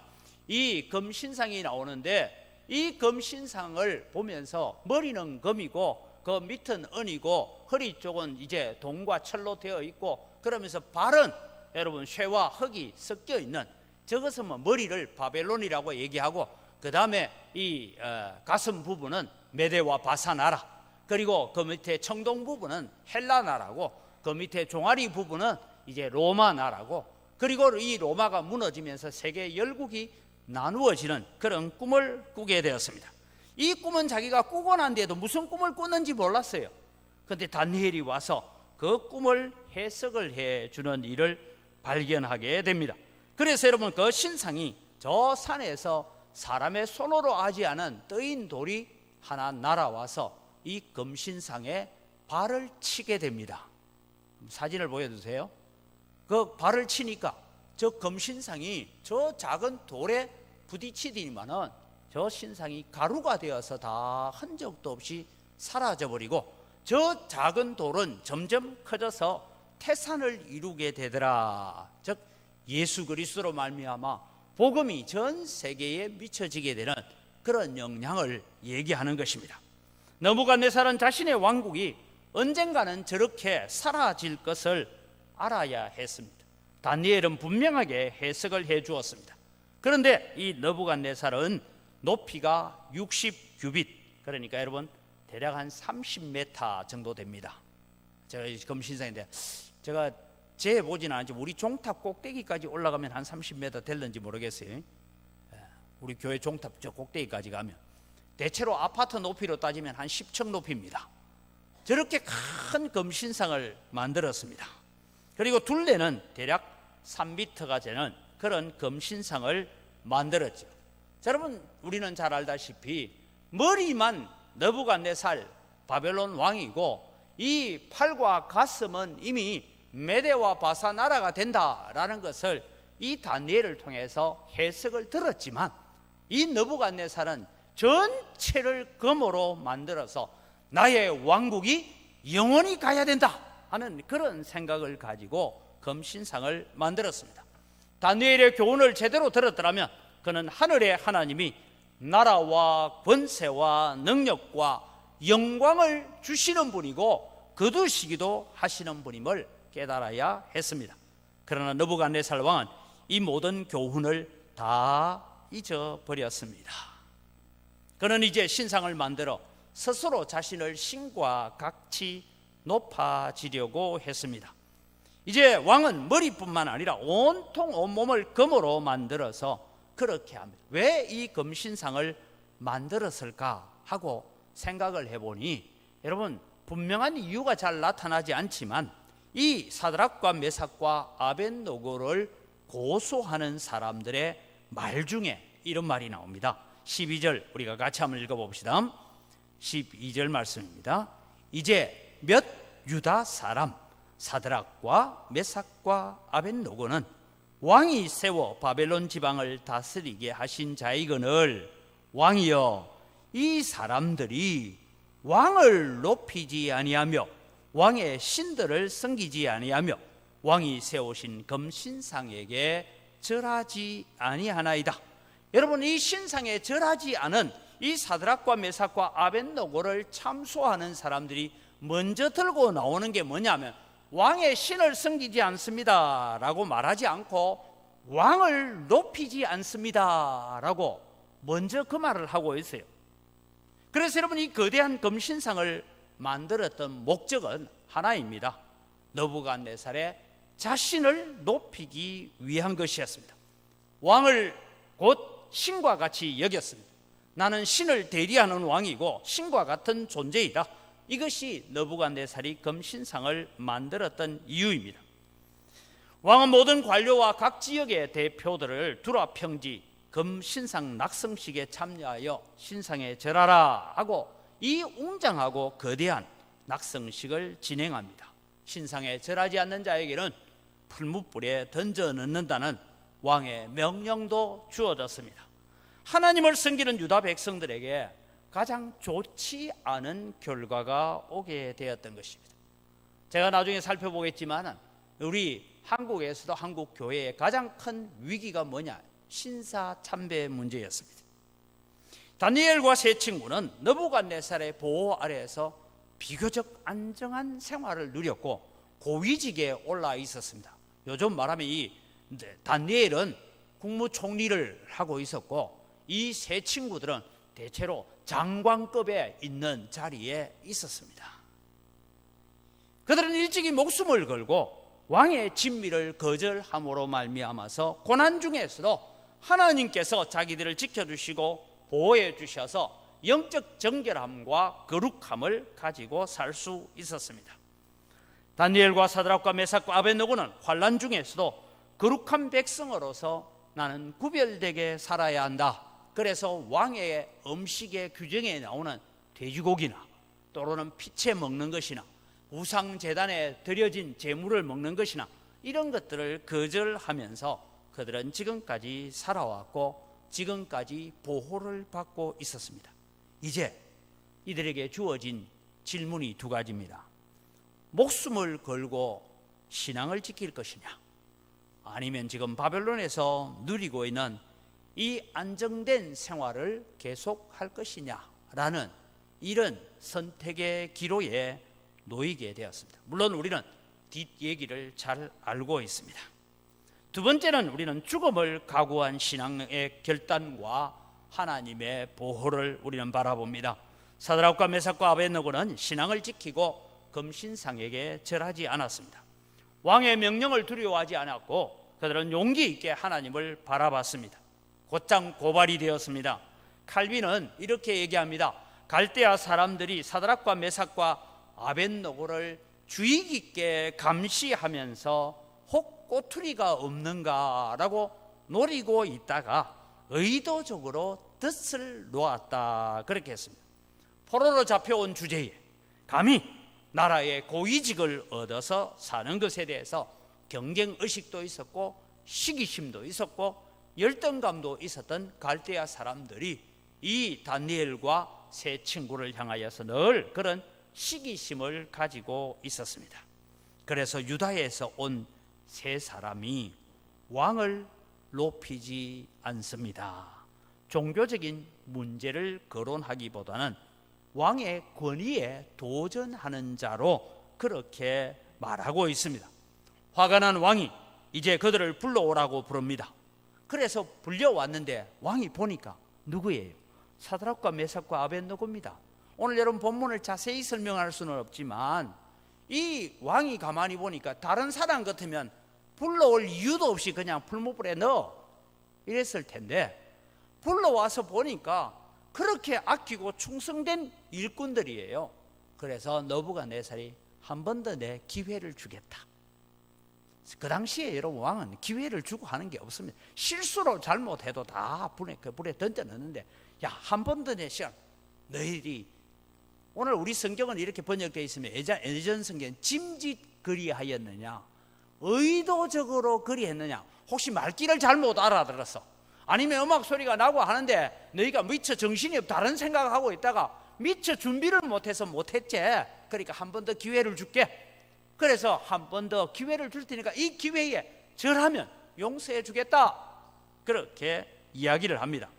Speaker 1: 이 금신상이 나오는데 이 금신상을 보면서 머리는 금이고 그 밑은 은이고 허리 쪽은 이제 동과 철로 되어 있고 그러면서 발은 여러분 쇠와 흙이 섞여 있는 저것은 뭐 머리를 바벨론이라고 얘기하고 그 다음에 이 가슴 부분은 메대와 바사 나라 그리고 그 밑에 청동 부분은 헬라 나라고 그 밑에 종아리 부분은 이제 로마 나라고 그리고 이 로마가 무너지면서 세계 열국이 나누어지는 그런 꿈을 꾸게 되었습니다. 이 꿈은 자기가 꾸고 난 뒤에도 무슨 꿈을 꿨는지 몰랐어요. 그런데 다니엘이 와서 그 꿈을 해석을 해주는 일을 발견하게 됩니다. 그래서 여러분 그 신상이 저 산에서 사람의 손으로 하지 않은 뜨인 돌이 하나 날아와서 이 금신상에 발을 치게 됩니다. 사진을 보여주세요. 그 발을 치니까 저 금신상이 저 작은 돌에 부딪히더니만은 저 신상이 가루가 되어서 다 흔적도 없이 사라져버리고 저 작은 돌은 점점 커져서 태산을 이루게 되더라. 즉 예수 그리스도로 말미암아 복음이 전 세계에 미쳐지게 되는 그런 영향을 얘기하는 것입니다. 느부갓네살은 자신의 왕국이 언젠가는 저렇게 사라질 것을 알아야 했습니다. 다니엘은 분명하게 해석을 해 주었습니다. 그런데 이 느부갓네살은 높이가 60규빗 그러니까 여러분 대략 한 30m 정도 됩니다. 제가 금신상인데 제가 재보지는 않았지 우리 종탑 꼭대기까지 올라가면 한 30m 될는지 모르겠어요. 우리 교회 종탑 저 꼭대기까지 가면 대체로 아파트 높이로 따지면 한 10층 높이입니다. 저렇게 큰 금신상을 만들었습니다. 그리고 둘레는 대략 3m가 되는 그런 금신상을 만들었죠. 자, 여러분 우리는 잘 알다시피 머리만 느부갓네살 바벨론 왕이고 이 팔과 가슴은 이미 메대와 바사 나라가 된다라는 것을 이 다니엘을 통해서 해석을 들었지만 이 느부갓네살은 전체를 금으로 만들어서 나의 왕국이 영원히 가야 된다 하는 그런 생각을 가지고 금신상을 만들었습니다. 다니엘의 교훈을 제대로 들었더라면 그는 하늘의 하나님이 나라와 권세와 능력과 영광을 주시는 분이고 거두시기도 하시는 분임을 깨달아야 했습니다. 그러나 느부갓네살 왕은 이 모든 교훈을 다 잊어버렸습니다. 그는 이제 신상을 만들어 스스로 자신을 신과 같이 높아지려고 했습니다. 이제 왕은 머리뿐만 아니라 온통 온몸을 금으로 만들어서 그렇게 합니다. 왜 이 금신상을 만들었을까 하고 생각을 해보니 여러분 분명한 이유가 잘 나타나지 않지만 이 사드락과 메삭과 아벳노고를 고소하는 사람들의 말 중에 이런 말이 나옵니다. 12절 우리가 같이 한번 읽어봅시다. 12절 말씀입니다. 이제 몇 유다 사람 사드락과 메삭과 아벳노고는 왕이 세워 바벨론 지방을 다스리게 하신 자이거늘 왕이여 이 사람들이 왕을 높이지 아니하며 왕의 신들을 섬기지 아니하며 왕이 세우신 금신상에게 절하지 아니하나이다. 여러분 이 신상에 절하지 않은 이 사드락과 메삭과 아벳노고를 참소하는 사람들이 먼저 들고 나오는 게 뭐냐면 왕의 신을 섬기지 않습니다 라고 말하지 않고 왕을 높이지 않습니다 라고 먼저 그 말을 하고 있어요. 그래서 여러분, 이 거대한 금신상을 만들었던 목적은 하나입니다. 느부갓네살의 자신을 높이기 위한 것이었습니다. 왕을 곧 신과 같이 여겼습니다. 나는 신을 대리하는 왕이고 신과 같은 존재이다. 이것이 느부갓네살이 금신상을 만들었던 이유입니다. 왕은 모든 관료와 각 지역의 대표들을 두라 평지 금신상 낙성식에 참여하여 신상에 절하라 하고 이 웅장하고 거대한 낙성식을 진행합니다. 신상에 절하지 않는 자에게는 풀무불에 던져 넣는다는 왕의 명령도 주어졌습니다. 하나님을 섬기는 유다 백성들에게 가장 좋지 않은 결과가 오게 되었던 것입니다. 제가 나중에 살펴보겠지만 우리 한국에서도 한국 교회의 가장 큰 위기가 뭐냐? 신사 참배 문제였습니다. 다니엘과 세 친구는 느부갓네살의 보호 아래에서 비교적 안정한 생활을 누렸고 고위직에 올라 있었습니다. 요즘 말하면 이 다니엘은 국무총리를 하고 있었고 이 세 친구들은 대체로 장관급에 있는 자리에 있었습니다. 그들은 일찍이 목숨을 걸고 왕의 진미를 거절함으로 말미암아서 고난 중에서도 하나님께서 자기들을 지켜주시고 보호해 주셔서 영적 정결함과 거룩함을 가지고 살 수 있었습니다. 다니엘과 사드락과 메삭과 아벳노고는 환난 중에서도 거룩한 백성으로서 나는 구별되게 살아야 한다. 그래서 왕의 음식의 규정에 나오는 돼지고기나 또는 피채 먹는 것이나 우상제단에 드려진 제물을 먹는 것이나 이런 것들을 거절하면서 그들은 지금까지 살아왔고 지금까지 보호를 받고 있었습니다. 이제 이들에게 주어진 질문이 두 가지입니다. 목숨을 걸고 신앙을 지킬 것이냐, 아니면 지금 바벨론에서 누리고 있는 이 안정된 생활을 계속할 것이냐라는 이런 선택의 기로에 놓이게 되었습니다. 물론 우리는 뒷얘기를 잘 알고 있습니다. 두 번째는 우리는 죽음을 각오한 신앙의 결단과 하나님의 보호를 우리는 바라봅니다. 사드락과 메삭과 아벳노고는 신앙을 지키고 금신상에게 절하지 않았습니다. 왕의 명령을 두려워하지 않았고 그들은 용기 있게 하나님을 바라봤습니다. 곧장 고발이 되었습니다. 칼빈은 이렇게 얘기합니다. 갈대아 사람들이 사드락과 메삭과 아벳노고를 주의 깊게 감시하면서 혹 꼬투리가 없는가라고 노리고 있다가 의도적으로 덫을 놓았다, 그렇게 했습니다. 포로로 잡혀온 주제에 감히 나라의 고위직을 얻어서 사는 것에 대해서 경쟁의식도 있었고 시기심도 있었고 열등감도 있었던 갈대아 사람들이 이 다니엘과 세 친구를 향하여서 늘 그런 시기심을 가지고 있었습니다. 그래서 유다에서 온 세 사람이 왕을 높이지 않습니다. 종교적인 문제를 거론하기보다는 왕의 권위에 도전하는 자로 그렇게 말하고 있습니다. 화가 난 왕이 이제 그들을 불러오라고 부릅니다. 그래서 불려왔는데 왕이 보니까 누구예요? 사드락과 메삭과 아벳노고입니다. 오늘 여러분 본문을 자세히 설명할 수는 없지만 이 왕이 가만히 보니까 다른 사람 같으면 불러올 이유도 없이 그냥 풀무불에 넣어 이랬을 텐데 불러와서 보니까 그렇게 아끼고 충성된 일꾼들이에요. 그래서 느부갓네살이 한 번 더 내 기회를 주겠다. 그 당시에 여러분 왕은 기회를 주고 하는 게 없습니다. 실수로 잘못해도 다 불에 던져 넣는데 야, 한 번 더 내 시간. 너희들이 오늘 우리 성경은 이렇게 번역되어 있으면 예전 성경은 짐짓 그리하였느냐, 의도적으로 그리했느냐, 혹시 말귀를 잘못 알아들었어, 아니면 음악 소리가 나고 하는데 너희가 미처 정신이 다른 생각하고 있다가 미처 준비를 못해서 못했지. 그러니까 한 번 더 기회를 줄게. 그래서 한 번 더 기회를 줄 테니까 이 기회에 절하면 용서해 주겠다, 그렇게 이야기를 합니다.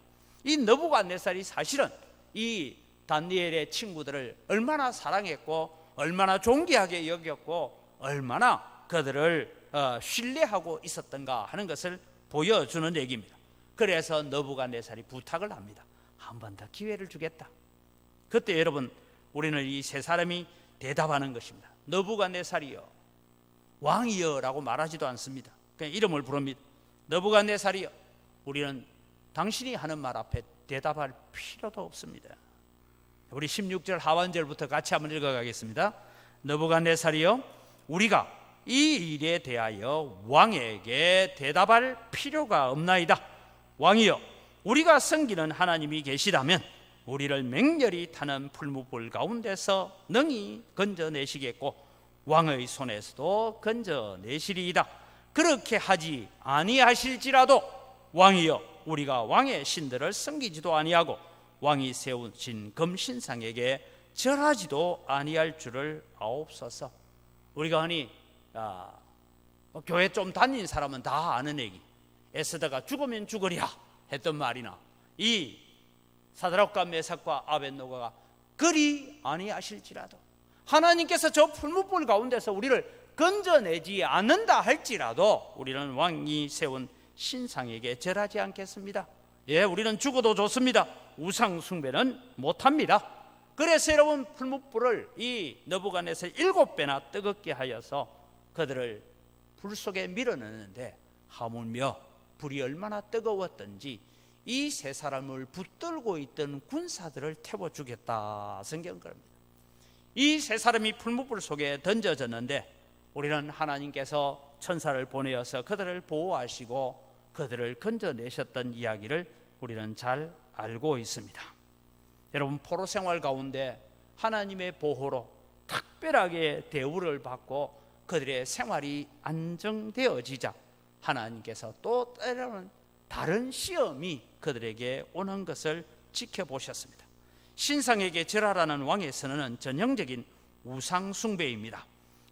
Speaker 1: 이 느부갓네살이 사실은 이 다니엘의 친구들을 얼마나 사랑했고 얼마나 존귀하게 여겼고 얼마나 그들을 신뢰하고 있었던가 하는 것을 보여주는 얘기입니다. 그래서 느부갓네살이 부탁을 합니다. 한 번 더 기회를 주겠다. 그때 여러분 우리는 이 세 사람이 대답하는 것입니다. 느부갓네살이여, 왕이여라고 말하지도 않습니다. 그냥 이름을 부릅니다. 느부갓네살이여, 우리는 당신이 하는 말 앞에 대답할 필요도 없습니다. 우리 16절 하반절부터 같이 한번 읽어가겠습니다. 느부갓네살이여, 우리가 이 일에 대하여 왕에게 대답할 필요가 없나이다. 왕이여, 우리가 섬기는 하나님이 계시다면 우리를 맹렬히 타는 풀무불 가운데서 능히 건져내시겠고 왕의 손에서도 건져내시리이다. 그렇게 하지 아니하실지라도 왕이여, 우리가 왕의 신들을 섬기지도 아니하고 왕이 세우신 금신상에게 절하지도 아니할 줄을 아옵소서. 우리가 흔히 교회 좀 다닌 사람은 다 아는 얘기, 에스더가 죽으면 죽으리라 했던 말이나 이 사드락과 메삭과 아벳노고가 그리 아니하실지라도 하나님께서 저 풀무불 가운데서 우리를 건져내지 않는다 할지라도 우리는 왕이 세운 신상에게 절하지 않겠습니다. 예, 우리는 죽어도 좋습니다. 우상 숭배는 못합니다. 그래서 여러분 풀무불을 이 느부갓네살 7배나 뜨겁게 하여서 그들을 불 속에 밀어넣는데 하물며 불이 얼마나 뜨거웠던지 이 세 사람을 붙들고 있던 군사들을 태워 주겠다 성경 그럽니다. 이 세 사람이 풀무불 속에 던져졌는데 우리는 하나님께서 천사를 보내어서 그들을 보호하시고 그들을 건져내셨던 이야기를 우리는 잘 알고 있습니다. 여러분 포로 생활 가운데 하나님의 보호로 특별하게 대우를 받고 그들의 생활이 안정되어지자 하나님께서 또 때로는 다른 시험이 그들에게 오는 것을 지켜보셨습니다. 신상에게 절하라는 왕의 선언은 전형적인 우상 숭배입니다.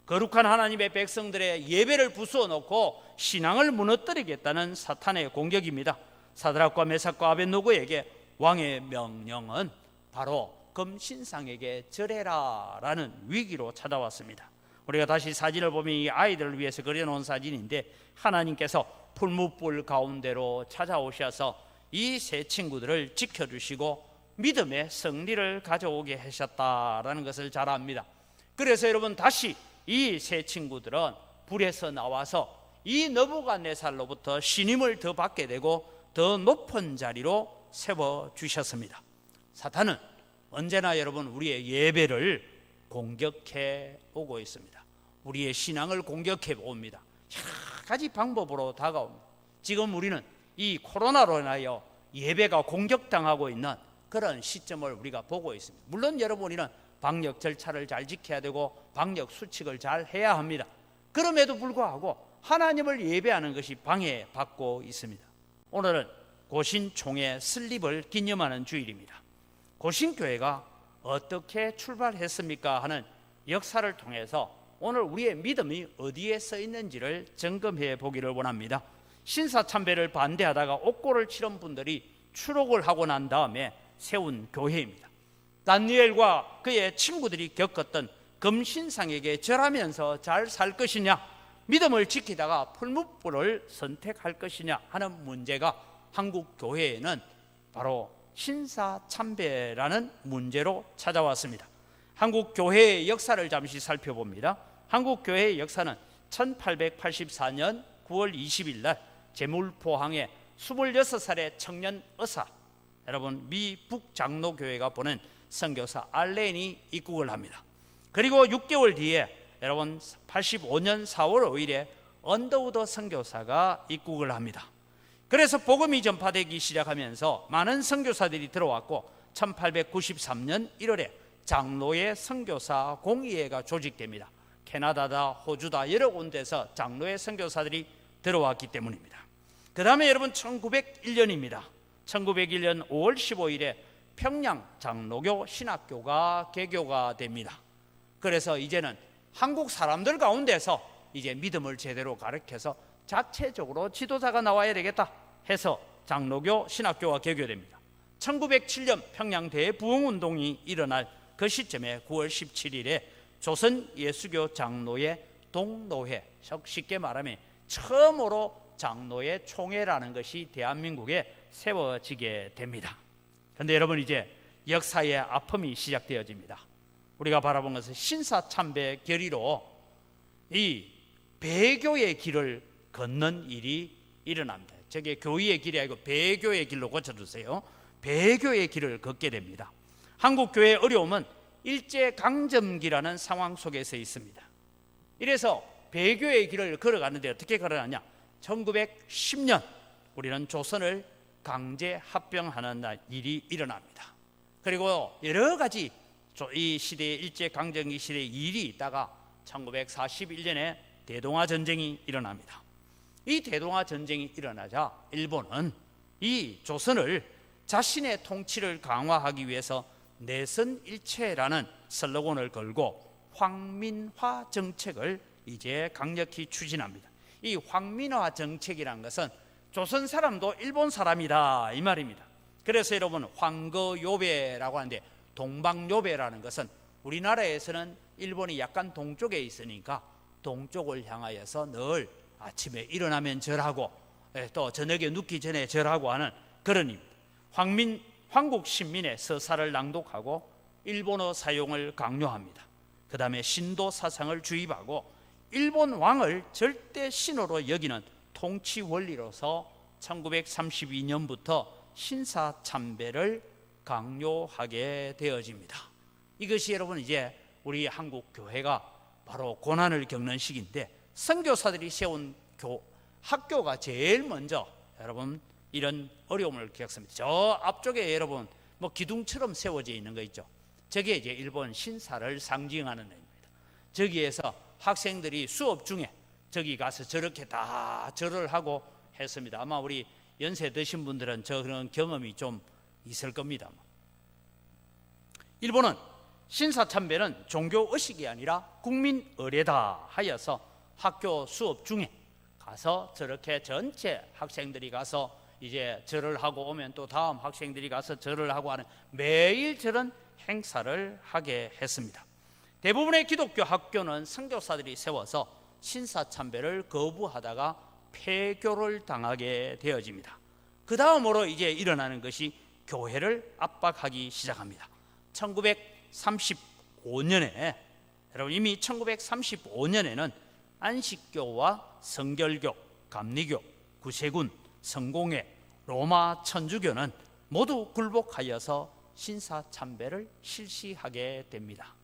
Speaker 1: 거룩한 하나님의 백성들의 예배를 부수어 놓고 신앙을 무너뜨리겠다는 사탄의 공격입니다. 사드락과 메삭과 아벳노고에게 왕의 명령은 바로 금신상에게 절해라라는 위기로 찾아왔습니다. 우리가 다시 사진을 보면 이 아이들을 위해서 그려놓은 사진인데 하나님께서 풀무불 가운데로 찾아오셔서 이 세 친구들을 지켜주시고 믿음의 승리를 가져오게 하셨다라는 것을 잘 압니다. 그래서 여러분 다시 이 세 친구들은 불에서 나와서 이 느부갓네살로부터 신임을 더 받게 되고 더 높은 자리로 세워주셨습니다. 사탄은 언제나 여러분 우리의 예배를 공격해 오고 있습니다. 우리의 신앙을 공격해 옵니다. 여러 가지 방법으로 다가옵니다. 지금 우리는 이 코로나로 인하여 예배가 공격당하고 있는 그런 시점을 우리가 보고 있습니다. 물론 여러분 우리는 방역 절차를 잘 지켜야 되고 방역 수칙을 잘 해야 합니다. 그럼에도 불구하고 하나님을 예배하는 것이 방해받고 있습니다. 오늘은 고신총회 설립을 기념하는 주일입니다. 고신교회가 어떻게 출발했습니까 하는 역사를 통해서 오늘 우리의 믿음이 어디에 써 있는지를 점검해 보기를 원합니다. 신사참배를 반대하다가 옥고를 치른 분들이 추록을 하고 난 다음에 세운 교회입니다. 다니엘과 그의 친구들이 겪었던 금신상에게 절하면서 잘 살 것이냐, 믿음을 지키다가 풀무불을 선택할 것이냐 하는 문제가 한국 교회에는 바로 신사참배라는 문제로 찾아왔습니다. 한국 교회의 역사를 잠시 살펴봅니다. 한국 교회의 역사는 1884년 9월 20일 날 제물포항에 26살의 청년 의사, 여러분 미 북장로교회가 보낸 선교사 알렌이 입국을 합니다. 그리고 6개월 뒤에 여러분 85년 4월 5일에 언더우드 선교사가 입국을 합니다. 그래서 복음이 전파되기 시작하면서 많은 선교사들이 들어왔고 1893년 1월에 장로의 선교사 공의회가 조직됩니다. 캐나다다, 호주다 여러 군데서 장로의 선교사들이 들어왔기 때문입니다. 그 다음에 여러분 1901년입니다. 1901년 5월 15일에 평양 장로교 신학교가 개교가 됩니다. 그래서 이제는 한국 사람들 가운데서 이제 믿음을 제대로 가르쳐서 자체적으로 지도자가 나와야 되겠다 해서 장로교 신학교가 개교됩니다. 1907년 평양 대부흥운동이 일어날 그 시점에 9월 17일에 조선 예수교 장로의 동노회, 쉽게 말하면 처음으로 장로의 총회라는 것이 대한민국에 세워지게 됩니다. 그런데 여러분, 이제 역사의 아픔이 시작되어집니다. 우리가 바라본 것은 신사참배 결의로 이 배교의 길을 걷는 일이 일어납니다. 저게 교의의 길이 아니고 배교의 길로 고쳐주세요. 배교의 길을 걷게 됩니다. 한국교회의 어려움은 일제강점기라는 상황 속에서 있습니다. 이래서 배교의 길을 걸어가는데 어떻게 걸어가냐? 1910년 우리는 조선을 강제 합병하는 일이 일어납니다. 그리고 여러 가지 이 시대의 일제강점기 시대의 일이 있다가 1941년에 대동아전쟁이 일어납니다. 이 대동아전쟁이 일어나자 일본은 이 조선을 자신의 통치를 강화하기 위해서 내선일체라는 슬로건을 걸고 황민화 정책을 이제 강력히 추진합니다. 이 황민화 정책이라는 것은 조선 사람도 일본 사람이다 이 말입니다. 그래서 여러분, 황거요배라고 하는데, 동방요배라는 것은 우리나라에서는 일본이 약간 동쪽에 있으니까 동쪽을 향하여서 늘 아침에 일어나면 절하고 또 저녁에 눕기 전에 절하고 하는 그런 입니다. 황국 신민의 서사를 낭독하고 일본어 사용을 강요합니다. 그 다음에 신도 사상을 주입하고 일본 왕을 절대 신호로 여기는 통치 원리로서 1932년부터 신사참배를 강요하게 되어집니다. 이것이 여러분 이제 우리 한국 교회가 바로 고난을 겪는 시기인데, 선교사들이 세운 학교가 제일 먼저 여러분 이런 어려움을 겪습니다. 저 앞쪽에 여러분 뭐 기둥처럼 세워져 있는 거 있죠. 저게 이제 일본 신사를 상징하는 의미입니다. 저기에서 학생들이 수업 중에 저기 가서 저렇게 다 절을 하고 했습니다. 아마 우리 연세 드신 분들은 저 그런 경험이 좀 있을 겁니다. 일본은 신사참배는 종교 의식이 아니라 국민 의례다 하여서 학교 수업 중에 가서 저렇게 전체 학생들이 가서 이제 절을 하고 오면 또 다음 학생들이 가서 절을 하고 하는 매일 저런 행사를 하게 했습니다. 대부분의 기독교 학교는 선교사들이 세워서 신사참배를 거부하다가 폐교를 당하게 되어집니다. 그 다음으로 이제 일어나는 것이 교회를 압박하기 시작합니다. 1935년에 여러분 이미 1935년에는 안식교와 성결교, 감리교, 구세군, 성공회, 로마 천주교는 모두 굴복하여서 신사참배를 실시하게 됩니다.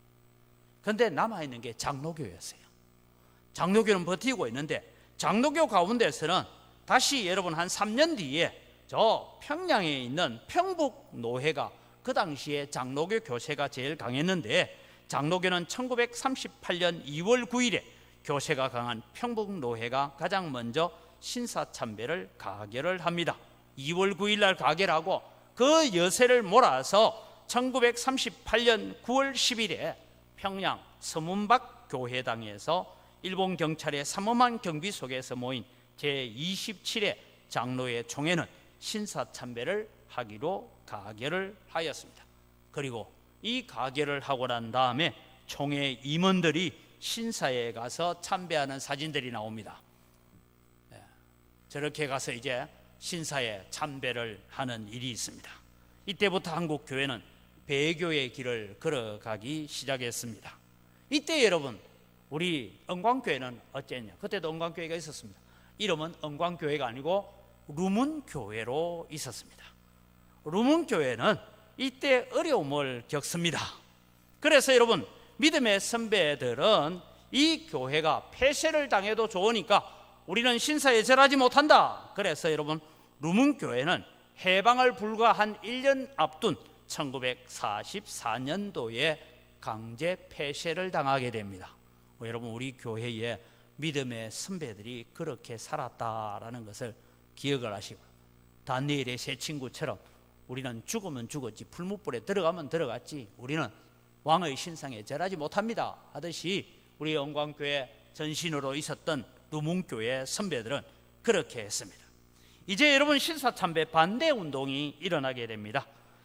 Speaker 1: 그런데 남아있는 게 장로교였어요. 장로교는 버티고 있는데, 장로교 가운데서는 다시 여러분 한 3년 뒤에 저 평양에 있는 평북노회가, 그 당시에 장로교 교세가 제일 강했는데, 장로교는 1938년 2월 9일에 교세가 강한 평북노회가 가장 먼저 신사참배를 가결을 합니다. 2월 9일 날 가결하고 그 여세를 몰아서 1938년 9월 10일에 평양 서문박 교회당에서 일본 경찰의 삼엄한 경비 속에서 모인 제27회 장로회 총회는 신사참배를 하기로 가결을 하였습니다. 그리고 이 가결을 하고 난 다음에 총회 임원들이 신사에 가서 참배하는 사진들이 나옵니다. 저렇게 가서 이제 신사에 참배를 하는 일이 있습니다. 이때부터 한국 교회는 배교의 길을 걸어가기 시작했습니다. 이때 여러분 우리 은광교회는 어쨌냐? 그때도 은광교회가 있었습니다. 이름은 은광교회가 아니고 루문교회로 있었습니다. 루문교회는 이때 어려움을 겪습니다. 그래서 여러분 믿음의 선배들은 이 교회가 폐쇄를 당해도 좋으니까 우리는 신사에 절하지 못한다. 그래서 여러분 루문교회는 해방을 불과 한 1년 앞둔 1944년도에 강제 폐쇄를 당하게 됩니다. 여러분 우리 교회에 믿음의 선배들이 그렇게 살았다라는 것을 기억을 하시고, 다니엘의 세 친구처럼 우리는 죽으면 죽었지 풀무불에 들어가면 들어갔지 우리는 왕의 신상에 절하지 못합니다 하듯이 우리 영광교회 전신으로 있었던 루문교회 선배들은 그렇게 했습니다. 이제 여러분 신사참배 반대 운동이 일어나게 됩니다.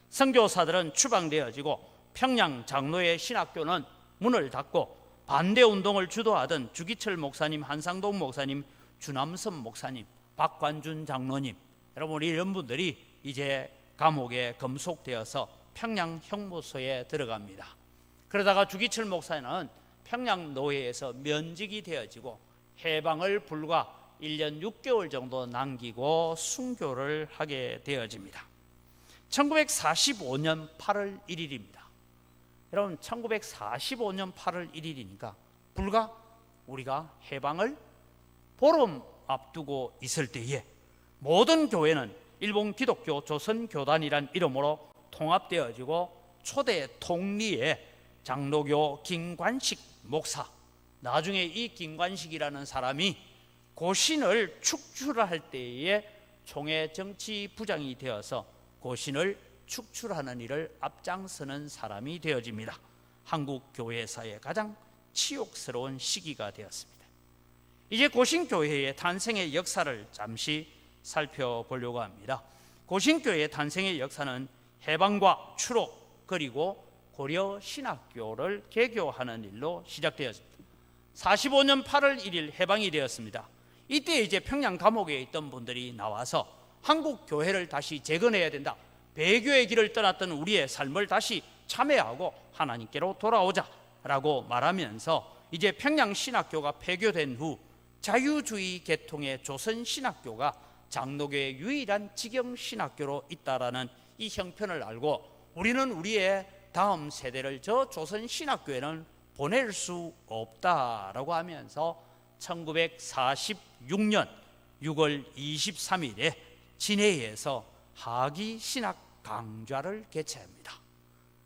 Speaker 1: 선교사들은 추방되어지고 평양 장로의 신학교는 문을 닫고 반대운동을 주도하던 주기철 목사님, 한상동 목사님, 주남선 목사님, 박관준 장로님, 여러분 이런 분들이 이제 감옥에 검속되어서 평양 형무소에 들어갑니다. 그러다가 주기철 목사는 평양 노예에서 면직이 되어지고 해방을 불과 1년 6개월 정도 남기고 순교를 하게 되어집니다. 1945년 8월 1일입니다. 여러분 1945년 8월 1일이니까 불과 우리가 해방을 보름 앞두고 있을 때에 모든 교회는 일본 기독교 조선교단이란 이름으로 통합되어지고 초대 통리의 장로교 김관식 목사, 나중에 이 김관식이라는 사람이 고신을 축출할 때에 총회 정치 부장이 되어서 고신을 축출하는 일을 앞장서는 사람이 되어집니다. 한국 교회사의 가장 치욕스러운 시기가 되었습니다. 이제 고신교회의 탄생의 역사를 잠시 살펴보려고 합니다. 고신교회의 탄생의 역사는 해방과 추록 그리고 고려 신학교를 개교하는 일로 시작되었습니다. 45년 8월 1일 해방이 되었습니다. 이때 이제 평양 감옥에 있던 분들이 나와서 한국 교회를 다시 재건해야 된다. 배교의 길을 떠났던 우리의 삶을 다시 참회하고 하나님께로 돌아오자라고 말하면서 이제 평양 신학교가 폐교된 후 자유주의 계통의 조선 신학교가 장로교의 유일한 직영 신학교로 있다라는 이 형편을 알고 우리는 우리의 다음 세대를 저 조선 신학교에는 보낼 수 없다라고 하면서 1946년 6월 23일에 진해에서 하기 신학 강좌를 개최합니다.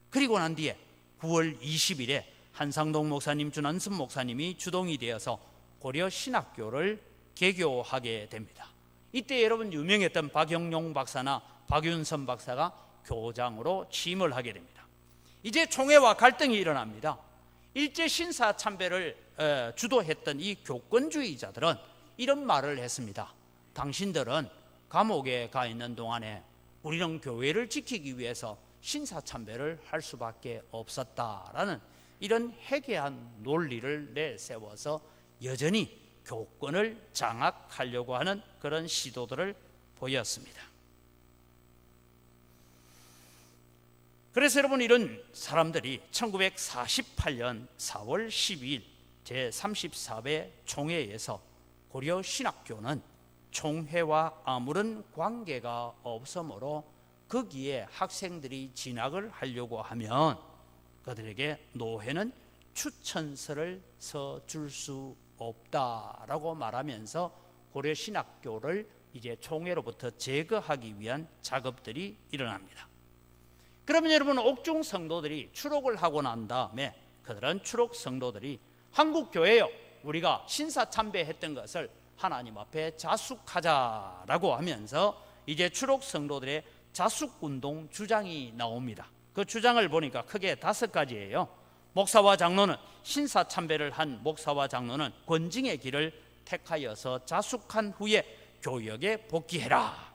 Speaker 1: 그리고 난 뒤에 9월 20일에 한상동 목사님, 주남선 목사님이 주동이 되어서 고려 신학교를 개교하게 됩니다. 이때 여러분 유명했던 박영용 박사나 박윤선 박사가 교장으로 취임을 하게 됩니다. 이제 총회와 갈등이 일어납니다. 일제 신사 참배를 주도했던 이 교권주의자들은 이런 말을 했습니다. 당신들은 감옥에 가 있는 동안에 우리는 교회를 지키기 위해서 신사 참배를 할 수밖에 없었다라는 이런 해괴한 논리를 내세워서 여전히 교권을 장악하려고 하는 그런 시도들을 보였습니다. 그래서 여러분 이런 사람들이 1948년 4월 12일 제34회 총회에서 고려 신학교는 총회와 아무런 관계가 없으므로 거기에 학생들이 진학을 하려고 하면 그들에게 노회는 추천서를 써줄 수 없다라고 말하면서 고려 신학교를 이제 총회로부터 제거하기 위한 작업들이 일어납니다. 그러면 여러분 옥중 성도들이 추록을 하고 난 다음에 그들은 추록 성도들이 한국 교회요 우리가 신사 참배했던 것을 하나님 앞에 자숙하자라고 하면서 이제 추록 성도들의 자숙운동 주장이 나옵니다. 그 주장을 보니까 크게 5가지예요. 목사와 장로는 신사 참배를 한 목사와 장로는 권징의 길을 택하여서 자숙한 후에 교역에 복귀해라.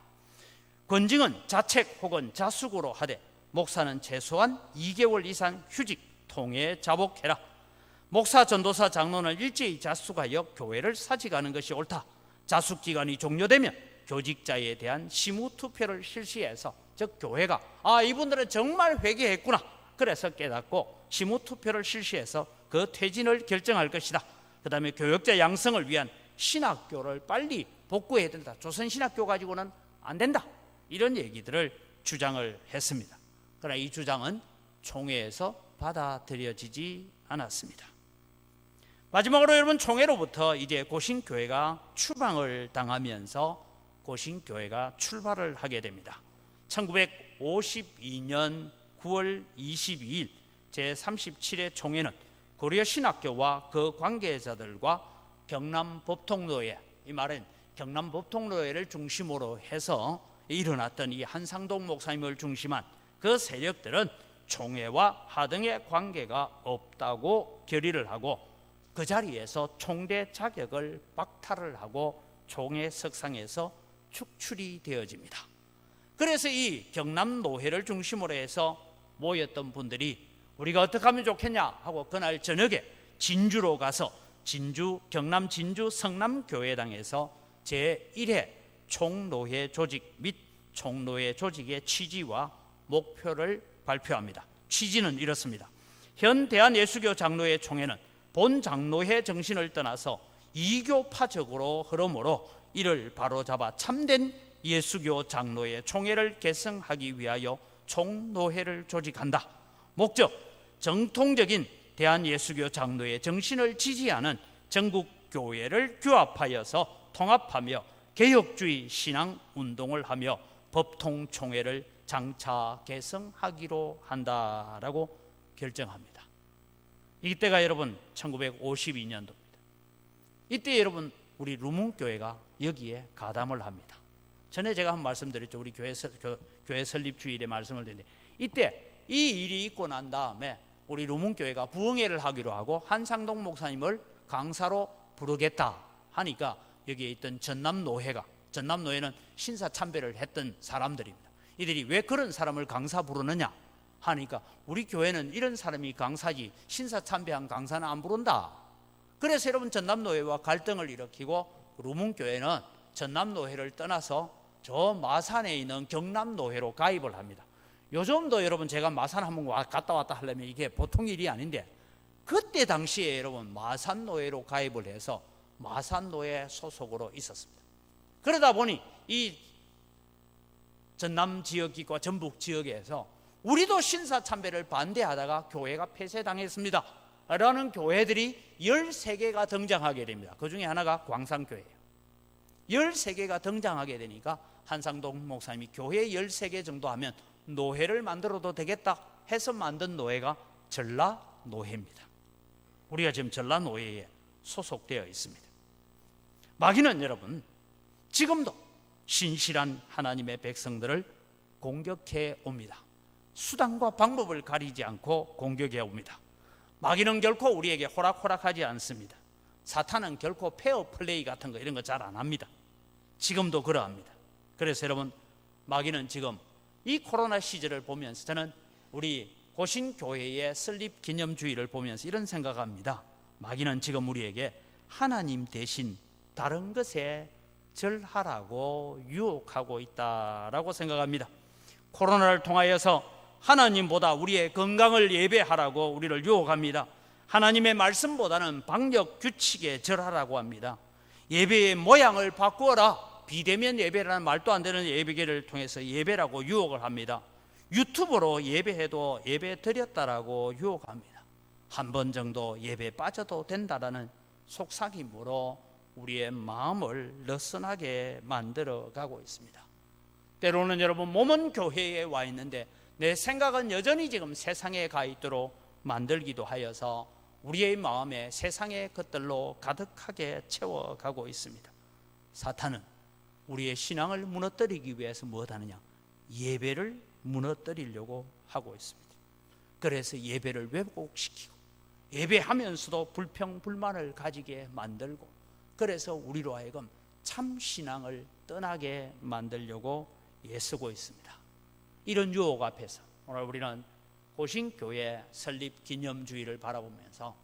Speaker 1: 권징은 자책 혹은 자숙으로 하되 목사는 최소한 2개월 이상 휴직 통에 자복해라. 목사, 전도사, 장로는 일제히 자숙하여 교회를 사직하는 것이 옳다. 자숙 기간이 종료되면 교직자에 대한 심의 투표를 실시해서 즉 교회가 이분들은 정말 회개했구나 그래서 깨닫고 심의 투표를 실시해서 그 퇴진을 결정할 것이다. 그 다음에 교역자 양성을 위한 신학교를 빨리 복구해야 된다. 조선 신학교 가지고는 안 된다. 이런 얘기들을 주장을 했습니다. 그러나 이 주장은 총회에서 받아들여지지 않았습니다. 마지막으로 여러분 총회로부터 이제 고신교회가 추방을 당하면서 고신교회가 출발을 하게 됩니다. 1952년 9월 22일 제37회 총회는 고려 신학교와 그 관계자들과 경남법통노예, 이 말은 경남법통노예를 중심으로 해서 일어났던 이 한상동 목사님을 중심한 그 세력들은 총회와 하등의 관계가 없다고 결의를 하고 그 자리에서 총대 자격을 박탈을 하고 총회 석상에서 축출이 되어집니다. 그래서 이 경남노회를 중심으로 해서 모였던 분들이 우리가 어떻게 하면 좋겠냐 하고 그날 저녁에 진주로 가서 경남 진주 성남교회당에서 제1회 총노회 조직 및 총노회 조직의 취지와 목표를 발표합니다. 취지는 이렇습니다. 현 대한예수교 장로회 총회는 본 장로회 정신을 떠나서 이교파적으로 흐름으로 이를 바로잡아 참된 예수교 장로회 총회를 개성하기 위하여 총노회를 조직한다. 목적, 정통적인 대한예수교 장로회 정신을 지지하는 전국 교회를 규합하여서 통합하며 개혁주의 신앙 운동을 하며 법통총회를 장차 개성하기로 한다라고 결정합니다. 이때가 여러분 1952년도입니다. 이때 여러분 우리 루문교회가 여기에 가담을 합니다. 전에 제가 한 말씀드렸죠. 우리 교회 설립 주일에 말씀을 드렸는데 이때 이 일이 있고 난 다음에 우리 루문교회가 부흥회를 하기로 하고 한상동 목사님을 강사로 부르겠다 하니까 여기에 있던 전남노회는 신사참배를 했던 사람들입니다. 이들이 왜 그런 사람을 강사 부르느냐 하니까 우리 교회는 이런 사람이 강사지 신사참배한 강사는 안 부른다. 그래서 여러분 전남노회와 갈등을 일으키고 루문교회는 전남노회를 떠나서 저 마산에 있는 경남노회로 가입을 합니다. 요즘도 여러분 제가 마산 한번 갔다 왔다 하려면 이게 보통 일이 아닌데 그때 당시에 여러분 마산노회로 가입을 해서 마산노회 소속으로 있었습니다. 그러다 보니 이 전남 지역과 전북 지역에서 우리도 신사참배를 반대하다가 교회가 폐쇄당했습니다 라는 교회들이 13개가 등장하게 됩니다. 그 중에 하나가 광산교회예요. 13개가 등장하게 되니까 한상동 목사님이 교회 13개 정도 하면 노회를 만들어도 되겠다 해서 만든 노회가 전라노회입니다. 우리가 지금 전라노회에 소속되어 있습니다. 마귀는 여러분 지금도 신실한 하나님의 백성들을 공격해 옵니다. 수단과 방법을 가리지 않고 공격해 옵니다. 마귀는 결코 우리에게 호락호락하지 않습니다. 사탄은 결코 페어플레이 같은 거 이런 거 잘 안 합니다. 지금도 그러합니다. 그래서 여러분 마귀는 지금 이 코로나 시절을 보면서 저는 우리 고신교회의 설립 기념주의를 보면서 이런 생각합니다. 마귀는 지금 우리에게 하나님 대신 다른 것에 절하라고 유혹하고 있다라고 생각합니다. 코로나를 통하여서 하나님보다 우리의 건강을 예배하라고 우리를 유혹합니다. 하나님의 말씀보다는 방역 규칙에 절하라고 합니다. 예배의 모양을 바꾸어라. 비대면 예배라는 말도 안 되는 예배계를 통해서 예배라고 유혹을 합니다. 유튜브로 예배해도 예배 드렸다라고 유혹합니다. 한 번 정도 예배 빠져도 된다라는 속삭임으로 우리의 마음을 느슨하게 만들어 가고 있습니다. 때로는 여러분 몸은 교회에 와 있는데 내 생각은 여전히 지금 세상에 가 있도록 만들기도 하여서 우리의 마음에 세상의 것들로 가득하게 채워가고 있습니다. 사탄은 우리의 신앙을 무너뜨리기 위해서 무엇하느냐? 예배를 무너뜨리려고 하고 있습니다. 그래서 예배를 왜곡시키고 예배하면서도 불평불만을 가지게 만들고 그래서 우리로 하여금 참 신앙을 떠나게 만들려고 애쓰고 있습니다. 이런 유혹 앞에서 오늘 우리는 고신교회 설립 기념주의를 바라보면서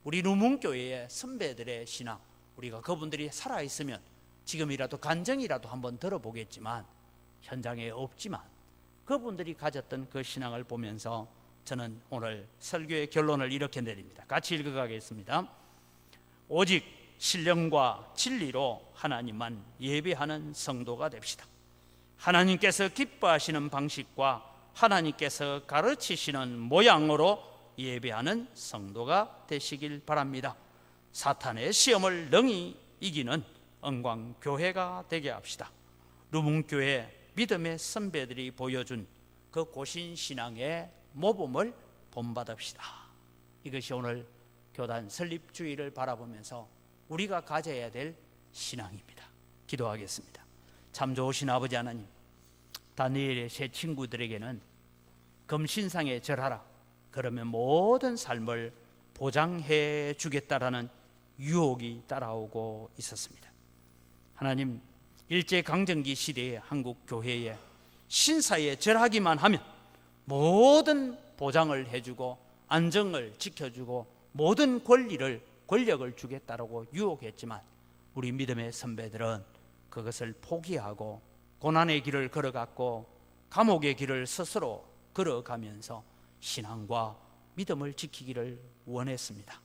Speaker 1: 우리 루문교회의 선배들의 신앙, 우리가 그분들이 살아있으면 지금이라도 간증이라도 한번 들어보겠지만 현장에 없지만 그분들이 가졌던 그 신앙을 보면서 저는 오늘 설교의 결론을 이렇게 내립니다. 같이 읽어가겠습니다. 오직 신령과 진리로 하나님만 예배하는 성도가 됩시다. 하나님께서 기뻐하시는 방식과 하나님께서 가르치시는 모양으로 예배하는 성도가 되시길 바랍니다. 사탄의 시험을 능히 이기는 은광교회가 되게 합시다. 루문교회 믿음의 선배들이 보여준 그 고신신앙의 모범을 본받읍시다. 이것이 오늘 교단 설립주의를 바라보면서 우리가 가져야 될 신앙입니다. 기도하겠습니다. 참 좋으신 아버지 하나님, 다니엘의 세 친구들에게는 금신상에 절하라, 그러면 모든 삶을 보장해 주겠다라는 유혹이 따라오고 있었습니다. 하나님, 일제강점기 시대의 한국 교회에 신사에 절하기만 하면 모든 보장을 해주고 안정을 지켜주고 모든 권력을 주겠다라고 유혹했지만, 우리 믿음의 선배들은 그것을 포기하고 고난의 길을 걸어갔고 감옥의 길을 스스로 걸어가면서 신앙과 믿음을 지키기를 원했습니다.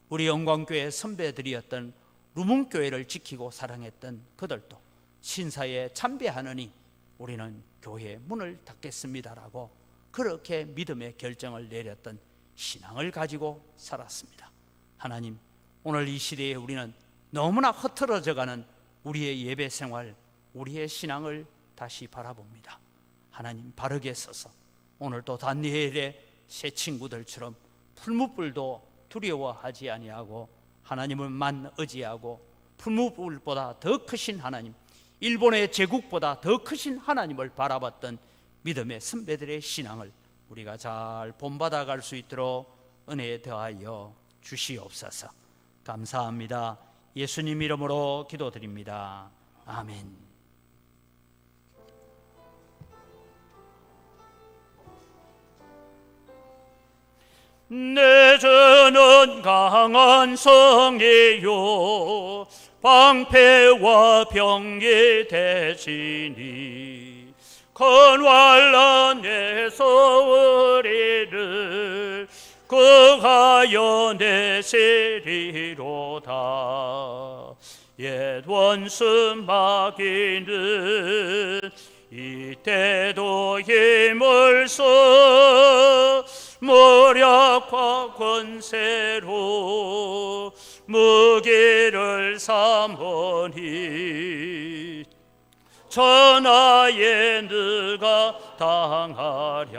Speaker 1: 우리 영광교회 선배들이었던 루문교회를 지키고 사랑했던 그들도 신사에 참배하느니 우리는 교회의 문을 닫겠습니다라고 그렇게 믿음의 결정을 내렸던 신앙을 가지고 살았습니다. 하나님, 오늘 이 시대에 우리는 너무나 흐트러져가는 우리의 예배 생활, 우리의 신앙을 다시 바라봅니다. 하나님, 바르게 서서 오늘도 다니엘의 새 친구들처럼 풀무불도 두려워하지 아니하고 하나님을만 의지하고 풀무불보다 더 크신 하나님, 일본의 제국보다 더 크신 하나님을 바라봤던 믿음의 선배들의 신앙을 우리가 잘 본받아갈 수 있도록 은혜에 더하여 주시옵소서. 감사합니다. 예수님 이름으로 기도드립니다. 아멘. 내 저는 강한 성이요 방패와 병이 되시니 건환란에서 우리를 구하여 내시리로다. 옛 원수 마귀는 이때도 힘을 써 무력과 권세로 무기를 삼으니 천하에 누가 당하랴.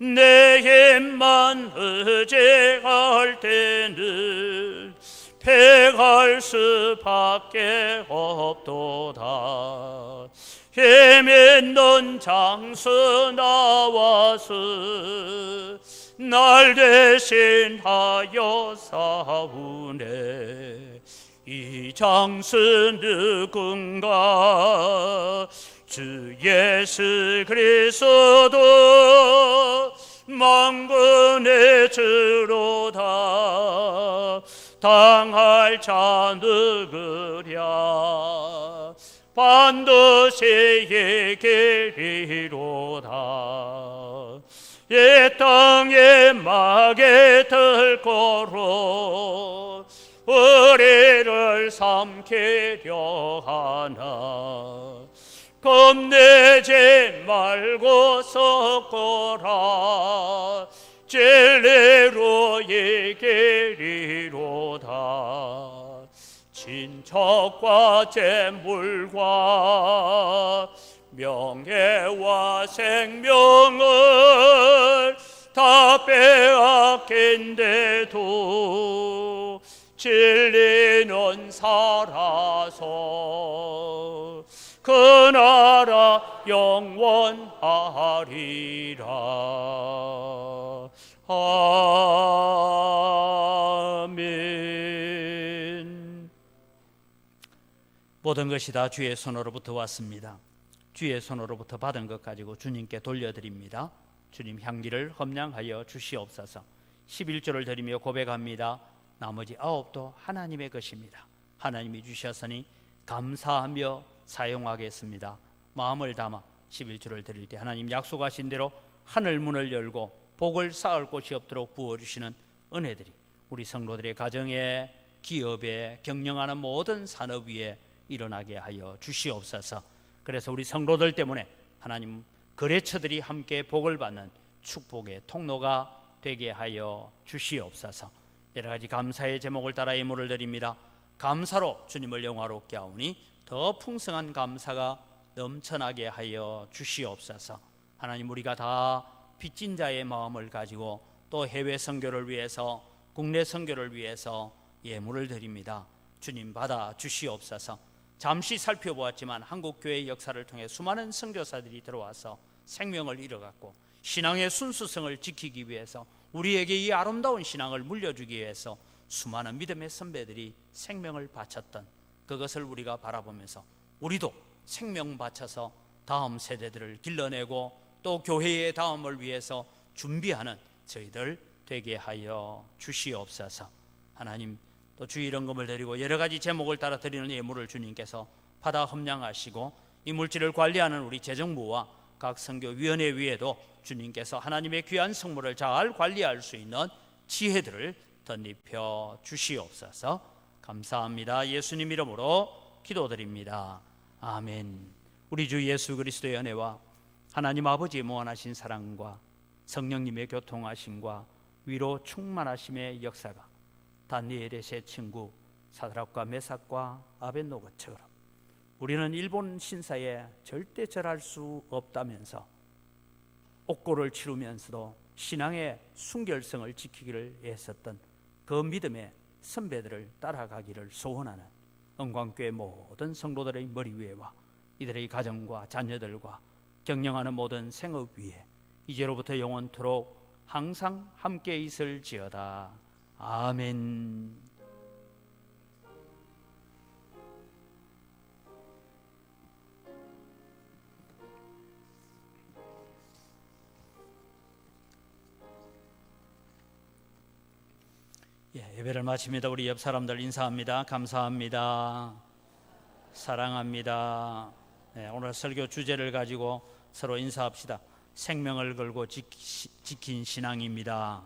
Speaker 1: 내 힘만 의지할 때는 패할 수밖에 없도다. 힘 있는 장수 나와서 날 대신하여 싸우네. 이 장수 누군가? 주 예수 그리스도 만군의 주로다. 당할 자 누구랴? 반드시 이기리로다. 이 땅에 막에 들고로 우리를 삼키려 하나. 겁내지 말고 섞어라. 진리로 이기리로다. 친척과 재물과 명예와 생명을 다 빼앗긴데도 진리는 살아서 그 나라 영원하리라. 아멘. 모든 것이 다 주의 손으로부터 왔습니다. 주의 손으로부터 받은 것 가지고 주님께 돌려드립니다. 주님, 향기를 험량하여 주시옵소서. 11조를 드리며 고백합니다. 나머지 9도 하나님의 것입니다. 하나님이 주셨으니 감사하며 사용하겠습니다. 마음을 담아 11조를 드릴 때 하나님 약속하신 대로 하늘 문을 열고 복을 쌓을 곳이 없도록 부어주시는 은혜들이 우리 성도들의 가정에, 기업에, 경영하는 모든 산업 위에 일어나게 하여 주시옵소서. 그래서 우리 성도들 때문에 하나님 거래처들이 함께 복을 받는 축복의 통로가 되게 하여 주시옵소서. 여러 가지 감사의 제목을 따라 예물을 드립니다. 감사로 주님을 영화롭게 하오니 더 풍성한 감사가 넘쳐나게 하여 주시옵소서. 하나님, 우리가 다 빚진 자의 마음을 가지고 또 해외 선교를 위해서, 국내 선교를 위해서 예물을 드립니다. 주님, 받아 주시옵소서. 잠시 살펴보았지만 한국교회의 역사를 통해 수많은 선교사들이 들어와서 생명을 잃어갔고 신앙의 순수성을 지키기 위해서, 우리에게 이 아름다운 신앙을 물려주기 위해서 수많은 믿음의 선배들이 생명을 바쳤던 그것을 우리가 바라보면서 우리도 생명 바쳐서 다음 세대들을 길러내고 또 교회의 다음을 위해서 준비하는 저희들 되게 하여 주시옵소서. 하나님, 또 주일헌금을 드리고 여러 가지 제목을 따라 드리는 예물을 주님께서 받아 험량하시고 이 물질을 관리하는 우리 재정부와 각 선교위원회 위에도 주님께서 하나님의 귀한 성물을 잘 관리할 수 있는 지혜들을 덧입혀 주시옵소서. 감사합니다. 예수님 이름으로 기도드립니다. 아멘. 우리 주 예수 그리스도의 은혜와 하나님 아버지의 무한하신 사랑과 성령님의 교통하심과 위로 충만하심의 역사가 다니엘의 세 친구 사드락과 메삭과 아벳노고처럼 우리는 일본 신사에 절대 절할 수 없다면서 옥고를 치르면서도 신앙의 순결성을 지키기를 애썼던 그 믿음의 선배들을 따라가기를 소원하는 은광교회 모든 성도들의 머리 위에와 이들의 가정과 자녀들과 경영하는 모든 생업 위에 이제로부터 영원토록 항상 함께 있을지어다. 아멘. 예배를 마칩니다. 우리 옆 사람들 인사합니다. 감사합니다. 사랑합니다. 오늘 설교 주제를 가지고 서로 인사합시다. 생명을 걸고 지킨 신앙입니다.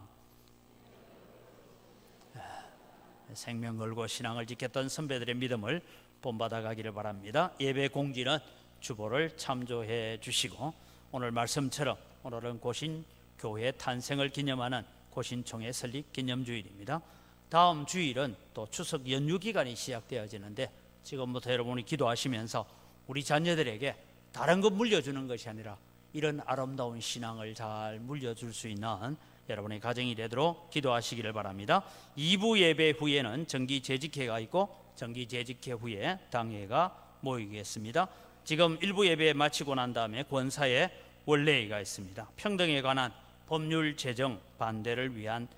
Speaker 1: 생명 걸고 신앙을 지켰던 선배들의 믿음을 본받아 가기를 바랍니다. 예배 공지는 주보를 참조해 주시고 오늘 말씀처럼 오늘은 고신 교회 탄생을 기념하는 고신총회 설립 기념주일입니다. 다음 주일은 또 추석 연휴 기간이 시작되어지는데 지금부터 여러분이 기도하시면서 우리 자녀들에게 다른 것 물려주는 것이 아니라 이런 아름다운 신앙을 잘 물려줄 수 있는 여러분의 가정이 되도록 기도하시기를 바랍니다. 2부 예배 후에는 정기 재직회가 있고 정기 재직회 후에 당회가 모이겠습니다. 지금 1부 예배 마치고 난 다음에 권사의 원래회가 있습니다. 평등에 관한 법률 제정 반대를 위한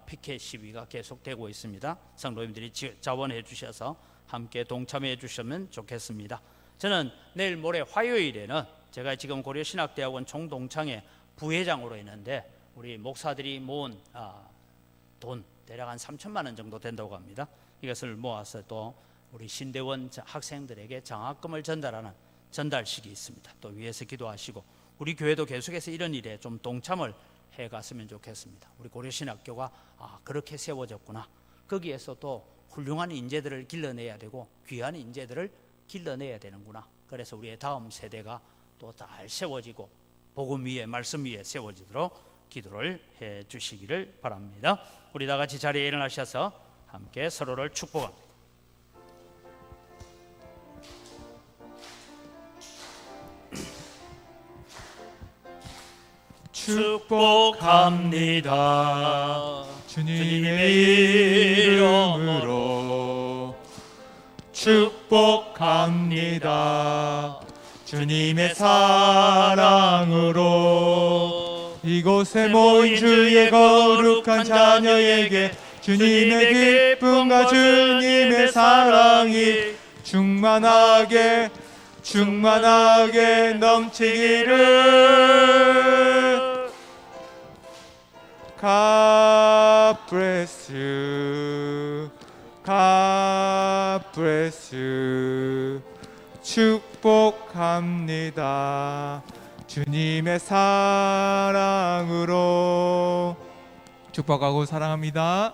Speaker 1: 피켓 시위가 계속되고 있습니다. 성도님들이 자원해 주셔서 함께 동참해 주시면 좋겠습니다. 저는 내일 모레 화요일에는 제가 지금 고려신학대학원 총동창회 부회장으로 있는데 우리 목사들이 모은 돈 대략 한 3천만 원 정도 된다고 합니다. 이것을 모아서 또 우리 신대원 학생들에게 장학금을 전달하는 전달식이 있습니다. 또 위에서 기도하시고 우리 교회도 계속해서 이런 일에 좀 동참을 해갔으면 좋겠습니다. 우리 고려신학교가 그렇게 세워졌구나. 거기에서 또 훌륭한 인재들을 길러내야 되고 귀한 인재들을 길러내야 되는구나. 그래서 우리의 다음 세대가 또 잘 세워지고 복음 위에 말씀 위에 세워지도록 기도를 해 주시기를 바랍니다. 우리 다 같이 자리에 일어나셔서 함께 서로를 축복합니다. 축복합니다.
Speaker 3: 주님의 이름으로 축복합니다. 주님의 사랑으로 이곳에 모인 주의 거룩한 자녀에게 주님의 기쁨과 주님의 사랑이 충만하게 넘치기를. God bless you. God bless you. 축복합니다. 주님의 사랑으로 축복하고 사랑합니다.